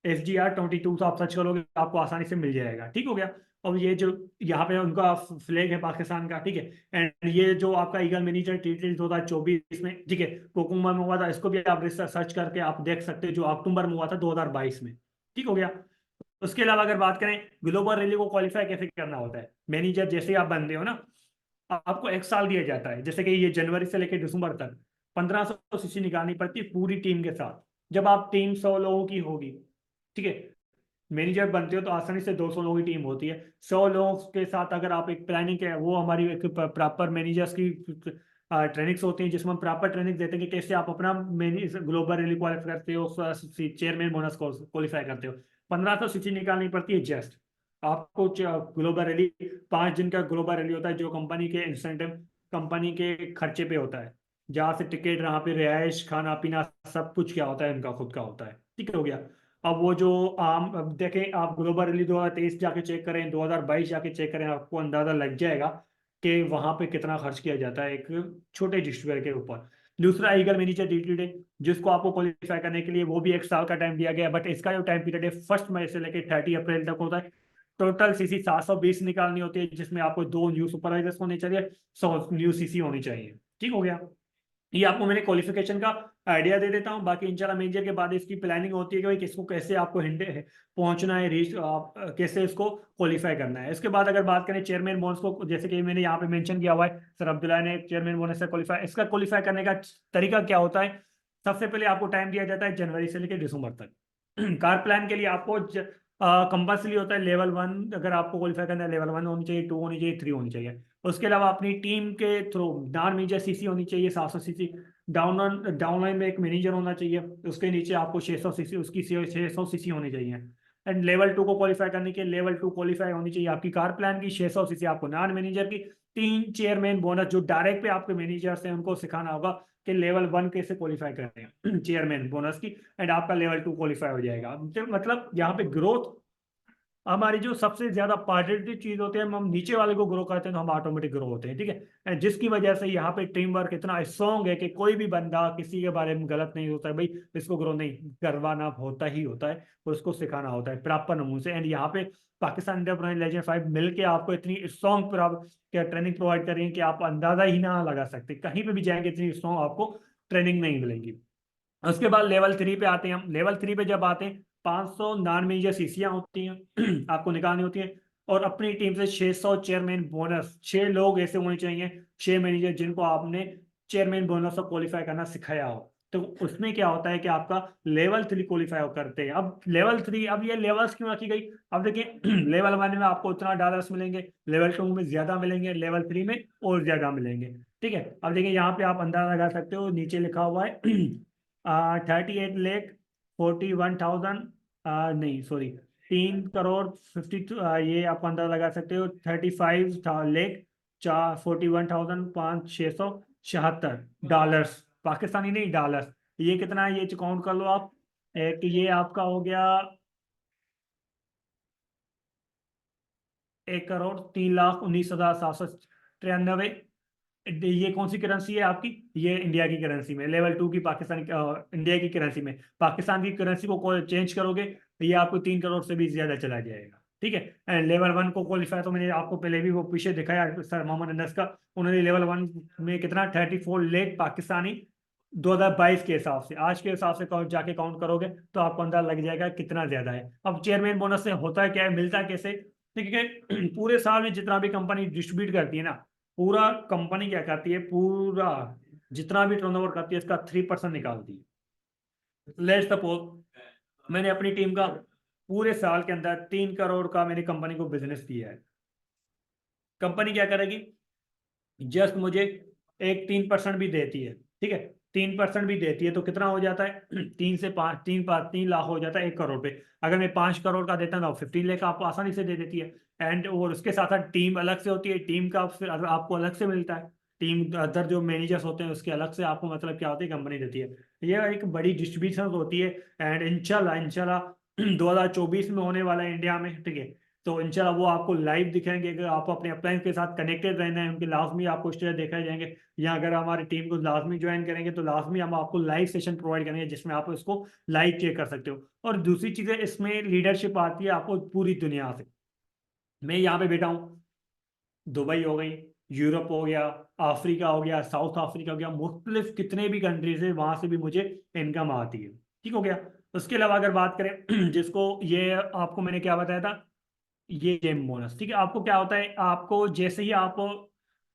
FGR 22 तो आप सर्च करोगे आपको आसानी से मिल जाएगा। ठीक हो गया। और ये जो यहाँ पे उनका फ्लैग है पाकिस्तान का। ठीक है, एंड ये जो आपका ईगल मैनेजर T20 2024 में, ठीक है, कोकुमा में हुआ था, इसको भी आप सर्च करके आप देख सकते हो, जो अक्टूबर में हुआ था 2022 में। ठीक हो गया। उसके अलावा अगर बात करें ग्लोबल रैली को क्वालिफाई कैसे करना होता है, मैनेजर जैसे ही आप बनते हो ना, आपको एक साल दिया जाता है, जैसे कि ये जनवरी से लेकर दिसंबर तक 1500 सीसी निकालनी पड़ती है पूरी टीम के साथ। जब आप टीम 100 लोगों की होगी, ठीक है, मैनेजर बनते हो तो आसानी से 200 लोगों की टीम होती है। 100 लोगों के साथ अगर आप एक प्लानिंग है, वो हमारी एक प्रॉपर मैनेजर्स की ट्रेनिंग्स होती हैं जिसमें हम प्रॉपर ट्रेनिंग देते हैं कि कैसे आप अपना ग्लोबल रैली क्वालिफाई करते हो, चेयरमैन बोनस क्वालिफाई करते हो। 1500 सीसी निकालनी पड़ती है जस्ट आपको। ग्लोबल रैली 5 दिन का ग्लोबल रैली होता है, जो कंपनी के इंसेंटिव, कंपनी के खर्चे पे होता है, जहाँ से टिकट, यहाँ पे रिहाइश, खाना पीना, सब कुछ क्या होता है इनका खुद का होता है। ठीक हो गया। अब वो जो आम, अब देखें आप ग्लोबल रैली 2023 जाके चेक करें, 2022 जाके चेक करें, आपको अंदाजा लग जाएगा कि वहां पे कितना खर्च किया जाता है एक छोटे डिस्ट्रीब्यूटर के ऊपर। दूसरा ईगल मैनेजर DTD, जिसको आपको क्वालिफाई करने के लिए वो भी एक साल का टाइम दिया गया है, बट इसका जो टाइम पीरियड है 1 मई से लेकर 30 अप्रैल तक होता है। टोटल सीसी 720 निकालनी होती है, जिसमें आपको 2 न्यू सुपरवाइजर्स होने चाहिए, 100 न्यू CC होनी चाहिए। ठीक हो गया। ये आपको मैंने क्वालिफिकेशन का आइडिया दे देता हूँ, बाकी इंशाल्लाह मैनेजर के बाद इसकी प्लानिंग होती है कि भाई किसको कैसे आपको पहुंचना है, रीच आप कैसे इसको क्वालिफाई करना है। इसके बाद अगर बात करें चेयरमैन बोनस को, जैसे कि मैंने यहाँ पे मेंशन किया हुआ है, सर अब्दुल्ला ने चेयरमैन बोनस से क्वालिफाई, इसका क्वालिफाई करने का तरीका क्या होता है? सबसे पहले आपको टाइम दिया जाता है जनवरी से लेकर दिसंबर तक। कार प्लान के लिए आपको कंपल्सरी होता है लेवल 1, अगर आपको क्वालिफाई करना है लेवल 1 होनी चाहिए, 2 होनी चाहिए, 3 होनी चाहिए। उसके अलावा अपनी टीम के थ्रू नॉन मेजर CC होनी चाहिए 700 सीसी। डाउन लाइन में एक मैनेजर होना चाहिए, उसके नीचे आपको 600 सीसी, उसकी 600 सीसी होनी चाहिए। एंड लेवल 2 को क्वालिफाई करने के लिए लेवल 2 क्वालिफाई होनी चाहिए आपकी कार प्लान की, 600 सीसी आपको नॉन मैनेजर की, 3 चेयरमैन बोनस जो डायरेक्ट पे आपके मैनेजर्स हैं उनको सिखाना होगा कि लेवल 1 कैसे क्वालिफाई करते हैं चेयरमैन बोनस की, एंड आपका लेवल 2 क्वालिफाई हो जाएगा। तो मतलब यहाँ पे ग्रोथ हमारी जो सबसे ज्यादा पॉजिटिव चीज होती है, हम नीचे वाले को ग्रो करते हैं तो हम ऑटोमेटिक ग्रो होते हैं, ठीक है। And जिसकी वजह से यहाँ पे टीम वर्क इतना स्ट्रॉन्ग है कि कोई भी बंदा किसी के बारे में गलत नहीं होता है, भाई इसको ग्रो नहीं करवाना होता ही होता है, और उसको सिखाना होता है प्रॉपर नमूने से। एंड यहाँ पे पाकिस्तान इंटरप्राइज लेजेंड 5 मिलके आपको इतनी स्ट्रॉन्ग ट्रेनिंग प्रोवाइड कर रही है कि आप अंदाजा ही ना लगा सकते, कहीं पे भी जाएंगे इतनी स्ट्रॉन्ग आपको ट्रेनिंग नहीं मिलेगी। उसके बाद लेवल 3 पे आते हैं हम। लेवल 3 पे जब आते हैं, 500 नॉन मेजर सीसियां होती हैं आपको निकालनी होती हैं, और अपनी टीम से 600 चेयरमैन बोनस, 6 लोग ऐसे होने चाहिए, 6 मैनेजर जिनको आपने चेयरमैन बोनस को क्वालिफाई करना सिखाया हो। तो उसमें क्या होता है कि आपका लेवल 3 क्वालिफाई करते हैं। अब लेवल 3, अब ये लेवल्स क्यों रखी गई? अब देखिए लेवल 1 में आपको उतना डॉलर्स मिलेंगे, लेवल 2 में ज्यादा मिलेंगे, लेवल 3 में और ज्यादा मिलेंगे, ठीक है। अब देखिए यहाँ पे आप अंदाजा लगा सकते हो, नीचे लिखा हुआ है 38 लाख 41,000, नहीं सॉरी, 3 करोड़ 50, ये आप अंदाजा लगा सकते हो, 35 लाख 41,576 पाकिस्तानी, नहीं डॉलर्स। ये कितना है, ये काउंट कर लो आप, कि ये आपका हो गया 1 करोड़ 3 लाख 19,793। ये कौन सी करेंसी है आपकी? ये इंडिया की करेंसी में, लेवल 2 की पाकिस्तान इंडिया की करेंसी में। पाकिस्तान की करेंसी को चेंज करोगे तो ये आपको 3 करोड़ से भी ज्यादा चला जाएगा, ठीक है। एंड लेवल 1 को क्वालिफाई तो मैंने आपको पहले भी वो पीछे दिखाया सर मोहम्मद अनस का, उन्होंने लेवल 1 में कितना 34 लाख पाकिस्तानी 2022 के हिसाब से, आज के हिसाब से जाके काउंट करोगे तो आपको अंदाजा लग जाएगा कितना ज्यादा है। अब चेयरमैन बोनस से होता है क्या है, मिलता है कैसे? देखिए पूरे साल में जितना भी कंपनी डिस्ट्रीब्यूट करती है ना, पूरा कंपनी क्या करती है, पूरा जितना भी टर्नओवर करती है इसका 3% निकालती है। लेट्स सपोज मैंने अपनी टीम का पूरे साल के अंदर 3 करोड़ का मैंने कंपनी को बिजनेस दिया है। कंपनी क्या करेगी, जस्ट मुझे एक 3% भी देती है, ठीक है। 3% भी देती है तो कितना हो जाता है 3 से 5, 3 लाख हो जाता है 1 करोड़ पे। अगर मैं 5 करोड़ का देता ना, 15 लाख आपको आसानी से दे देती है। एंड और उसके साथ साथ टीम अलग से होती है, टीम का फिर आपको अलग से मिलता है, टीम अदर जो मैनेजर्स होते हैं उसके अलग से आपको मतलब क्या होती है, कंपनी देती है। ये एक बड़ी डिस्ट्रीब्यूशन होती है। एंड इंशाल्लाह इंशाल्लाह 2024 में होने वाला है इंडिया में, ठीक है। तो इंशाल्लाह वो आपको लाइव दिखाएंगे, अगर आप अपने अपलाइन के साथ कनेक्टेड रहना है उनके, लाजमी आपको स्टेज दिखाए जाएंगे। या अगर हमारी टीम को लाजमी ज्वाइन करेंगे तो लाजमी हम आपको लाइव सेशन प्रोवाइड करेंगे जिसमें आप इसको लाइव चेक कर सकते हो। और दूसरी चीज़ें इसमें लीडरशिप आती है आपको पूरी दुनिया से। मैं यहाँ पे बैठा हूँ, दुबई हो गई, यूरोप हो गया, अफ्रीका हो गया, साउथ अफ्रीका हो गया, मुख्तलिफ कितने भी कंट्रीज है वहां से भी मुझे इनकम आती है, ठीक हो गया। उसके अलावा अगर बात करें जिसको ये आपको मैंने क्या बताया था, ये गेम बोनस, ठीक है। आपको क्या होता है, आपको जैसे ही आप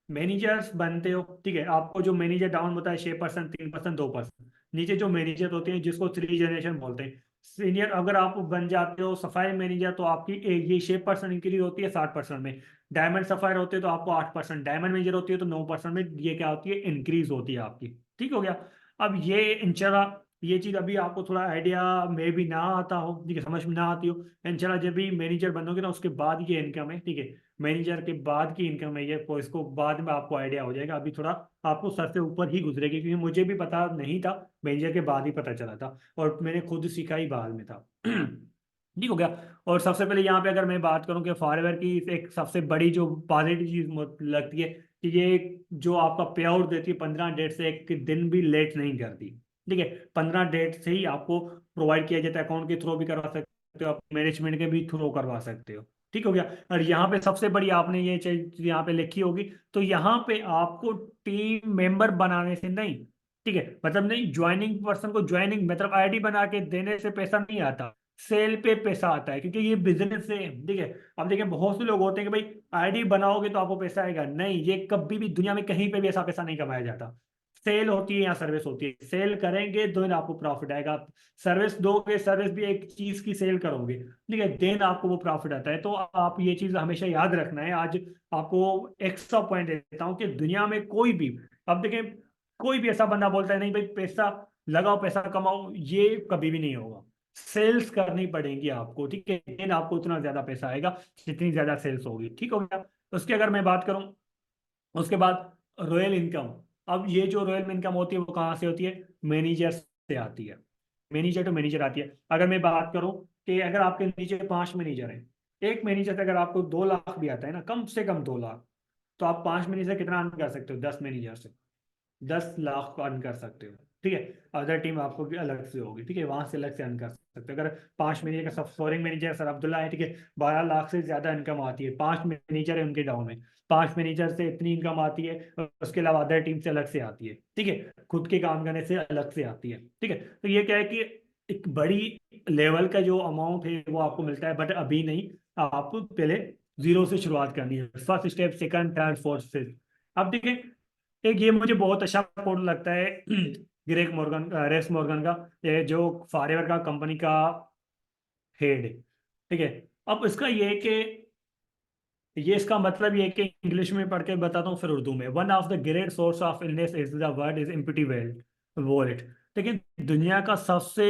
मैनेजर्स बनते हो, ठीक है, आपको जो मैनेजर डाउन होता है 6%, 3%, 2%, नीचे जो मैनेजर होते हैं जिसको 3 जनरेशन बोलते हैं, सीनियर अगर आप बन जाते हो सफाई मैनेजर तो आपकी ये 6% इंक्रीज होती है 60% में। डायमंड सफायर होते हैं तो आपको 8%, डायमंड मेजर होती है तो 9% में ये क्या होती है, इंक्रीज होती है आपकी, ठीक हो गया। अब ये इंशाल्लाह ये चीज अभी आपको थोड़ा आइडिया में भी ना आता हो, ठीक है, समझ में ना आती हो, इंशाल्लाह जब भी मैनेजर बनोगे ना उसके बाद ये इनकम है, ठीक है। मैनेजर के बाद की इनकम है ये, तो इसको बाद में आपको आइडिया हो जाएगा, अभी थोड़ा आपको सर से ऊपर ही गुजरेगी, क्योंकि मुझे भी पता नहीं था, मैनेजर के बाद ही पता चला था, और मैंने खुद सीखा ही बाद में था ठीक हो गया। और सबसे पहले यहाँ पे अगर मैं बात करूँ कि फॉरएवर की एक सबसे बड़ी जो पॉजिटिव चीज लगती है कि ये जो आपका पे आउट देती है 15 डेट से एक दिन भी लेट नहीं करती, ठीक है। 15 डेट से ही आपको प्रोवाइड किया जाता है, अकाउंट के थ्रू भी करवा सकते हो आप, मैनेजमेंट के भी थ्रू करवा सकते हो, ठीक हो गया। और यहाँ पे सबसे बड़ी आपने ये चीज यहाँ पे लिखी होगी, तो यहाँ पे आपको टीम मेंबर बनाने से नहीं, ठीक है, मतलब नहीं, ज्वाइनिंग पर्सन को ज्वाइनिंग मतलब आईडी बना के देने से पैसा नहीं आता, सेल पे पैसा आता है, क्योंकि ये बिजनेस से, ठीक है। अब देखिए बहुत से लोग होते हैं कि भाई आईडी बनाओगे तो आपको पैसा आएगा, नहीं, ये कभी भी दुनिया में कहीं पे भी ऐसा पैसा नहीं कमाया जाता। सेल होती है या सर्विस होती है, सेल करेंगे तो ही आपको प्रॉफिट आएगा। सर्विस दोगे, सर्विस भी एक चीज की सेल करोगे, ठीक है, देन आपको वो प्रॉफिट आता है। तो आप ये चीज हमेशा याद रखना है। आज आपको एक्स्ट्रा पॉइंट देता हूँ कि दुनिया में कोई भी, अब देखें कोई भी ऐसा बंदा बोलता है नहीं भाई पैसा लगाओ पैसा कमाओ, ये कभी भी नहीं होगा। सेल्स करनी पड़ेगी आपको, ठीक है, लेकिन आपको उतना ज्यादा पैसा आएगा जितनी ज्यादा सेल्स होगी, ठीक हो गया। उसकी अगर मैं बात करूं, उसके बाद रॉयल इनकम। अब ये जो रॉयल इनकम होती है वो कहाँ से होती है? मैनेजर से आती है। मैनेजर टू मैनेजर आती है। अगर मैं बात करूं कि अगर आपके नीचे 5 मैनेजर हैं, एक मैनेजर से अगर आपको 2 लाख भी आता है ना, कम से कम 2 लाख, तो आप 5 मैनेजर कितना अर्न कर सकते हो? 10 मैनेजर से 10 लाख को अर्न कर सकते हो, ठीक है। अदर टीम आपको भी अलग से होगी, ठीक है, वहां से अलग से अर्न कर सकते हो। अगर 5 मैनेजर का सब स्कोरिंग मैनेजर सर अब्दुल्ला है, ठीक है, 12 लाख से ज्यादा इनकम आती है। 5 मैनेजर है उनके डाउन में, 5 मैनेजर से इतनी इनकम आती है, और उसके अलावा अदर टीम से अलग से आती है, ठीक है, खुद के काम करने से अलग से आती है, ठीक है। तो ये क्या है कि एक बड़ी लेवल का जो अमाउंट है वो आपको मिलता है, बट अभी नहीं, आप पहले जीरो से शुरुआत करनी है। First step, second, third, fourth, fifth. अब देखिए, एक ये मुझे बहुत अच्छा कोड लगता है ग्रेग मॉर्गन, रेस मॉर्गन का, ये जो फारेवर का कंपनी का हेड है, ठीक है। अब इसका ये है कि ये इसका मतलब ये है कि इंग्लिश में पढ़ के बताता हूँ फिर उर्दू में। One of the great source of illness is the word is empty wealth wallet. लेकिन दुनिया का सबसे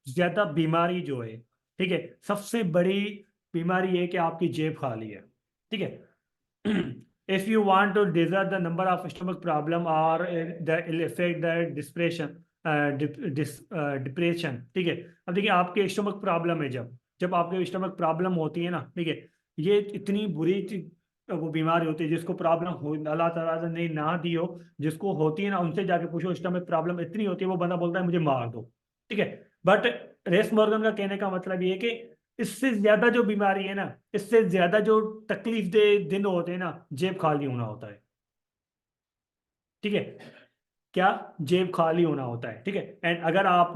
ज्यादा बीमारी जो है, ठीक है, सबसे बड़ी बीमारी है कि आपकी जेब खाली है, ठीक है। if you want to desert the number of stomach problem or the effect the depression, depression, ठीक है। अब देखिए, आपके स्टमक प्रॉब्लम है, जब जब आपके स्टमक प्रॉब्लम होती है ना, ठीक है, ये इतनी बुरी वो बीमारी होती है जिसको प्रॉब्लम हो, अल्लाह ताला ने ना दी हो, जिसको होती है ना उनसे जाके पूछो, स्टमक प्रॉब्लम इतनी होती है वो बंदा बोलता है मुझे मार दो, ठीक है। बट रेस मॉर्गन का कहने का मतलब ये है कि इससे ज्यादा जो बीमारी है ना, इससे ज्यादा जो तकलीफ दे दिन होते हैं ना, जेब खाली होना होता है, ठीक है। क्या? जेब खाली होना होता है, ठीक है। एंड अगर आप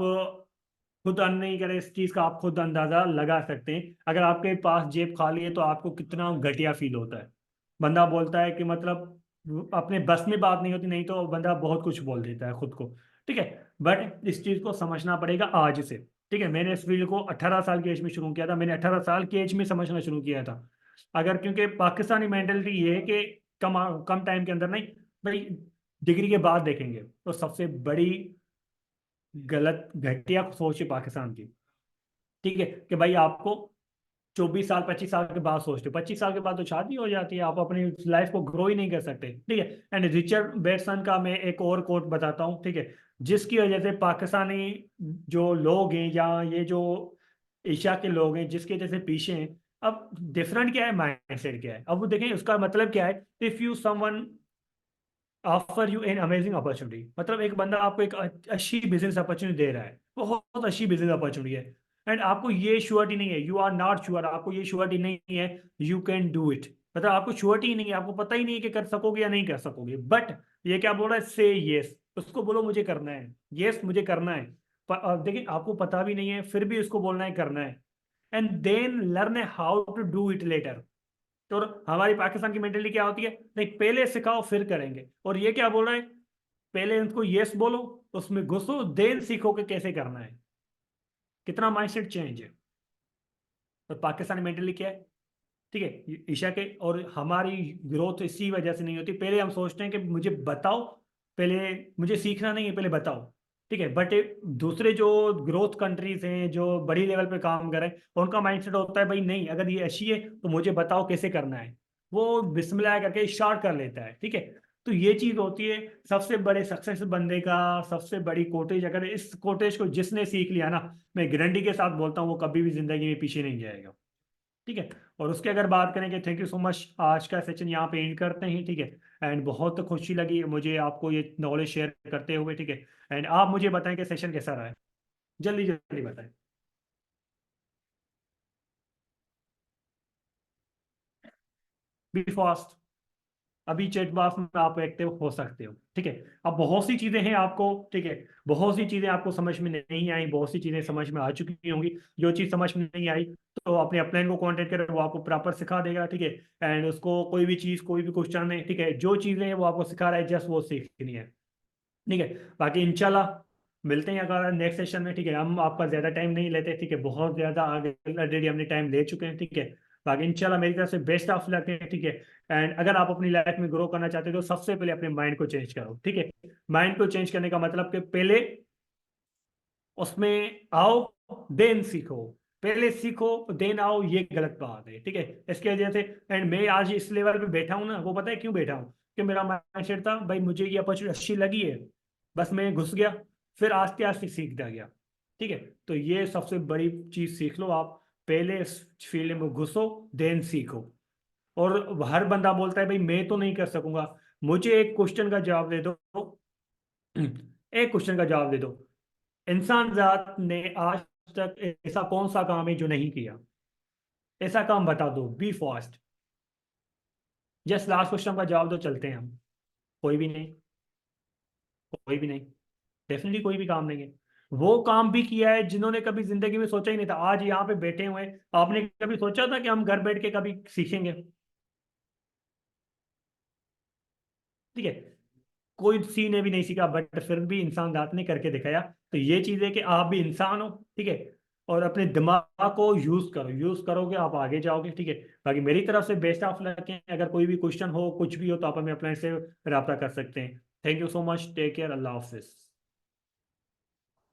खुद अर्न नहीं करें इस चीज का, आप खुद अंदाजा लगा सकते हैं, अगर आपके पास जेब खाली है तो आपको कितना घटिया फील होता है। बंदा बोलता है कि मतलब अपने बस में बात नहीं होती, नहीं तो बंदा बहुत कुछ बोल देता है खुद को, ठीक है। बट इस चीज को समझना पड़ेगा आज से, ठीक है। मैंने इस फील्ड को 18 साल की एज में शुरू किया था, मैंने 18 साल की एज में समझना शुरू किया था। अगर क्योंकि पाकिस्तानी मेंटेलिटी ये है कि कम कम टाइम के अंदर नहीं भाई, डिग्री के बाद देखेंगे, तो सबसे बड़ी गलत घटिया सोच है पाकिस्तान की, ठीक है, कि भाई आपको 24 साल 25 साल के बाद सोचते हो, 25 साल के बाद तो शादी हो जाती है, आप अपनी लाइफ को ग्रो ही नहीं कर सकते, ठीक है। एंड रिचर्ड ब्रैनसन का मैं एक और कोट बताता हूँ, ठीक है, जिसकी वजह से पाकिस्तानी जो लोग हैं या ये जो एशिया के लोग हैं जिसकी वजह से पीछे हैं। अब डिफरेंट क्या है, माइंडसेट क्या है, अब वो देखें उसका मतलब क्या है। If you someone offer you an amazing opportunity, मतलब एक बंदा आपको एक अच्छी बिजनेस अपॉर्चुनिटी दे रहा है, बहुत अच्छी बिजनेस अपॉर्चुनिटी है, एंड आपको ये श्योरिटी नहीं है, यू आर नॉट श्योर, आपको ये श्योरिटी नहीं है यू कैन डू इट, मतलब आपको श्योरिटी ही नहीं है, आपको पता ही नहीं है कि कर सकोगे या नहीं कर सकोगे, बट ये क्या बोल रहा है, से यस, उसको बोलो मुझे करना है, यस मुझे करना है। देखिए, आपको पता भी नहीं है फिर भी उसको बोलना है करना है, and then learn how to do it later. तो हमारी पाकिस्तान की मेंटेलिटी क्या होती है, नहीं पहले सिखाओ फिर करेंगे, और ये क्या बोल रहा है, पहले उनको यस बोलो, उसमें घुसो, देन सीखो कि कैसे करना है। कितना माइंडसेट चेंज है। तो पाकिस्तानी मेंटेलिटी क्या है, ठीक है, ईशा के और हमारी ग्रोथ इसी वजह से नहीं होती, पहले हम सोचते हैं कि मुझे बताओ, पहले मुझे सीखना नहीं है, पहले बताओ, ठीक है। बट दूसरे जो ग्रोथ कंट्रीज हैं जो बड़ी लेवल पे काम कर रहे हैं, उनका माइंडसेट होता है भाई नहीं, अगर ये अच्छी है तो मुझे बताओ कैसे करना है, वो बिस्मिल्लाह करके स्टार्ट कर लेता है, ठीक है। तो ये चीज होती है सबसे बड़े सक्सेस बंदे का सबसे बड़ी कोटेज। अगर इस कोटेज को जिसने सीख लिया ना, मैं गारंटी के साथ बोलता हूँ वो कभी भी जिंदगी में पीछे नहीं जाएगा, ठीक है। और उसके अगर बात करें कि थैंक यू सो मच, आज का सेशन यहाँ पे एंड करते हैं, ठीक है। एंड बहुत खुशी लगी मुझे आपको ये नॉलेज शेयर करते हुए, ठीक है। एंड आप मुझे बताएं कि सेशन कैसा रहा है, जल्दी जल्दी बताएं। बी फास्ट, अभी चैट बॉक्स में आप एक्टिव हो सकते हो, ठीक है। अब बहुत सी चीजें हैं आपको, ठीक है, बहुत सी चीजें आपको समझ में नहीं आई, बहुत सी चीजें समझ में आ चुकी होंगी। जो चीज समझ में नहीं आई तो अपने अपलाइन को कांटेक्ट करें, वो आपको प्रॉपर सिखा देगा, ठीक है। एंड उसको कोई भी चीज कोई भी क्वेश्चन है, ठीक है, जो चीजें हैं वो आपको सिखा रहा है, जस्ट वो सीखनी है, ठीक है। बाकी इंशाल्लाह मिलते हैं अगर नेक्स्ट सेशन में, ठीक है। हम आपका ज्यादा टाइम नहीं लेते, ठीक है, बहुत ज्यादा आगे ऑलरेडी हमने टाइम ले चुके हैं, ठीक है। बाकी इंशाल्लाह मेरी तरफ से बेस्ट ऑफ लक है, ठीक है। एंड अगर आप अपनी लाइफ में ग्रो करना चाहते हो तो सबसे पहले अपने माइंड को चेंज करो, ठीक है। माइंड को चेंज करने का मतलब कि पहले उसमें आओ, देन सीखो। पहले सीखो देन आओ, ये गलत बात है, ठीक है। इसके वजह से एंड मैं आज इस लेवल पे बैठा हूँ ना, वो पता है क्यों बैठा हूँ? कि मेरा माइंड सेट था भाई मुझे ये अपॉर्चुनिटी अच्छी लगी है, बस मैं घुस गया, फिर आस्ते आस्ते सीखता गया, ठीक है। तो ये सबसे बड़ी चीज सीख लो आप, पहले इस फील्ड में घुसो, देन सीखो। और हर बंदा बोलता है भाई मैं तो नहीं कर सकूंगा। मुझे एक क्वेश्चन का जवाब दे दो, एक क्वेश्चन का जवाब दे दो, इंसान जात ने आज तक ऐसा कौन सा काम है जो नहीं किया? ऐसा काम बता दो, be fast. Just last question का जवाब दो, चलते हैं हम। कोई भी नहीं, कोई भी नहीं, डेफिनेटली कोई भी काम नहीं है। वो काम भी किया है जिन्होंने कभी जिंदगी में सोचा ही नहीं था, आज यहाँ पे बैठे हुए हैं। आपने कभी सोचा था कि हम घर बैठ के कभी सीखेंगे? ठीक है, कोई सी ने भी नहीं सीखा, बट फिर भी इंसान जात ने करके दिखाया। तो ये चीज है कि आप भी इंसान हो, ठीक है। और अपने दिमाग को यूज करो, यूज करोगे आप आगे जाओगे, ठीक है। बाकी मेरी तरफ से बेस्ट ऑफ लक है, अगर कोई भी क्वेश्चन हो कुछ भी हो तो आप हमें अपने से रब्ता कर सकते हैं। Thank you so much, take care, अल्लाह हाफिज।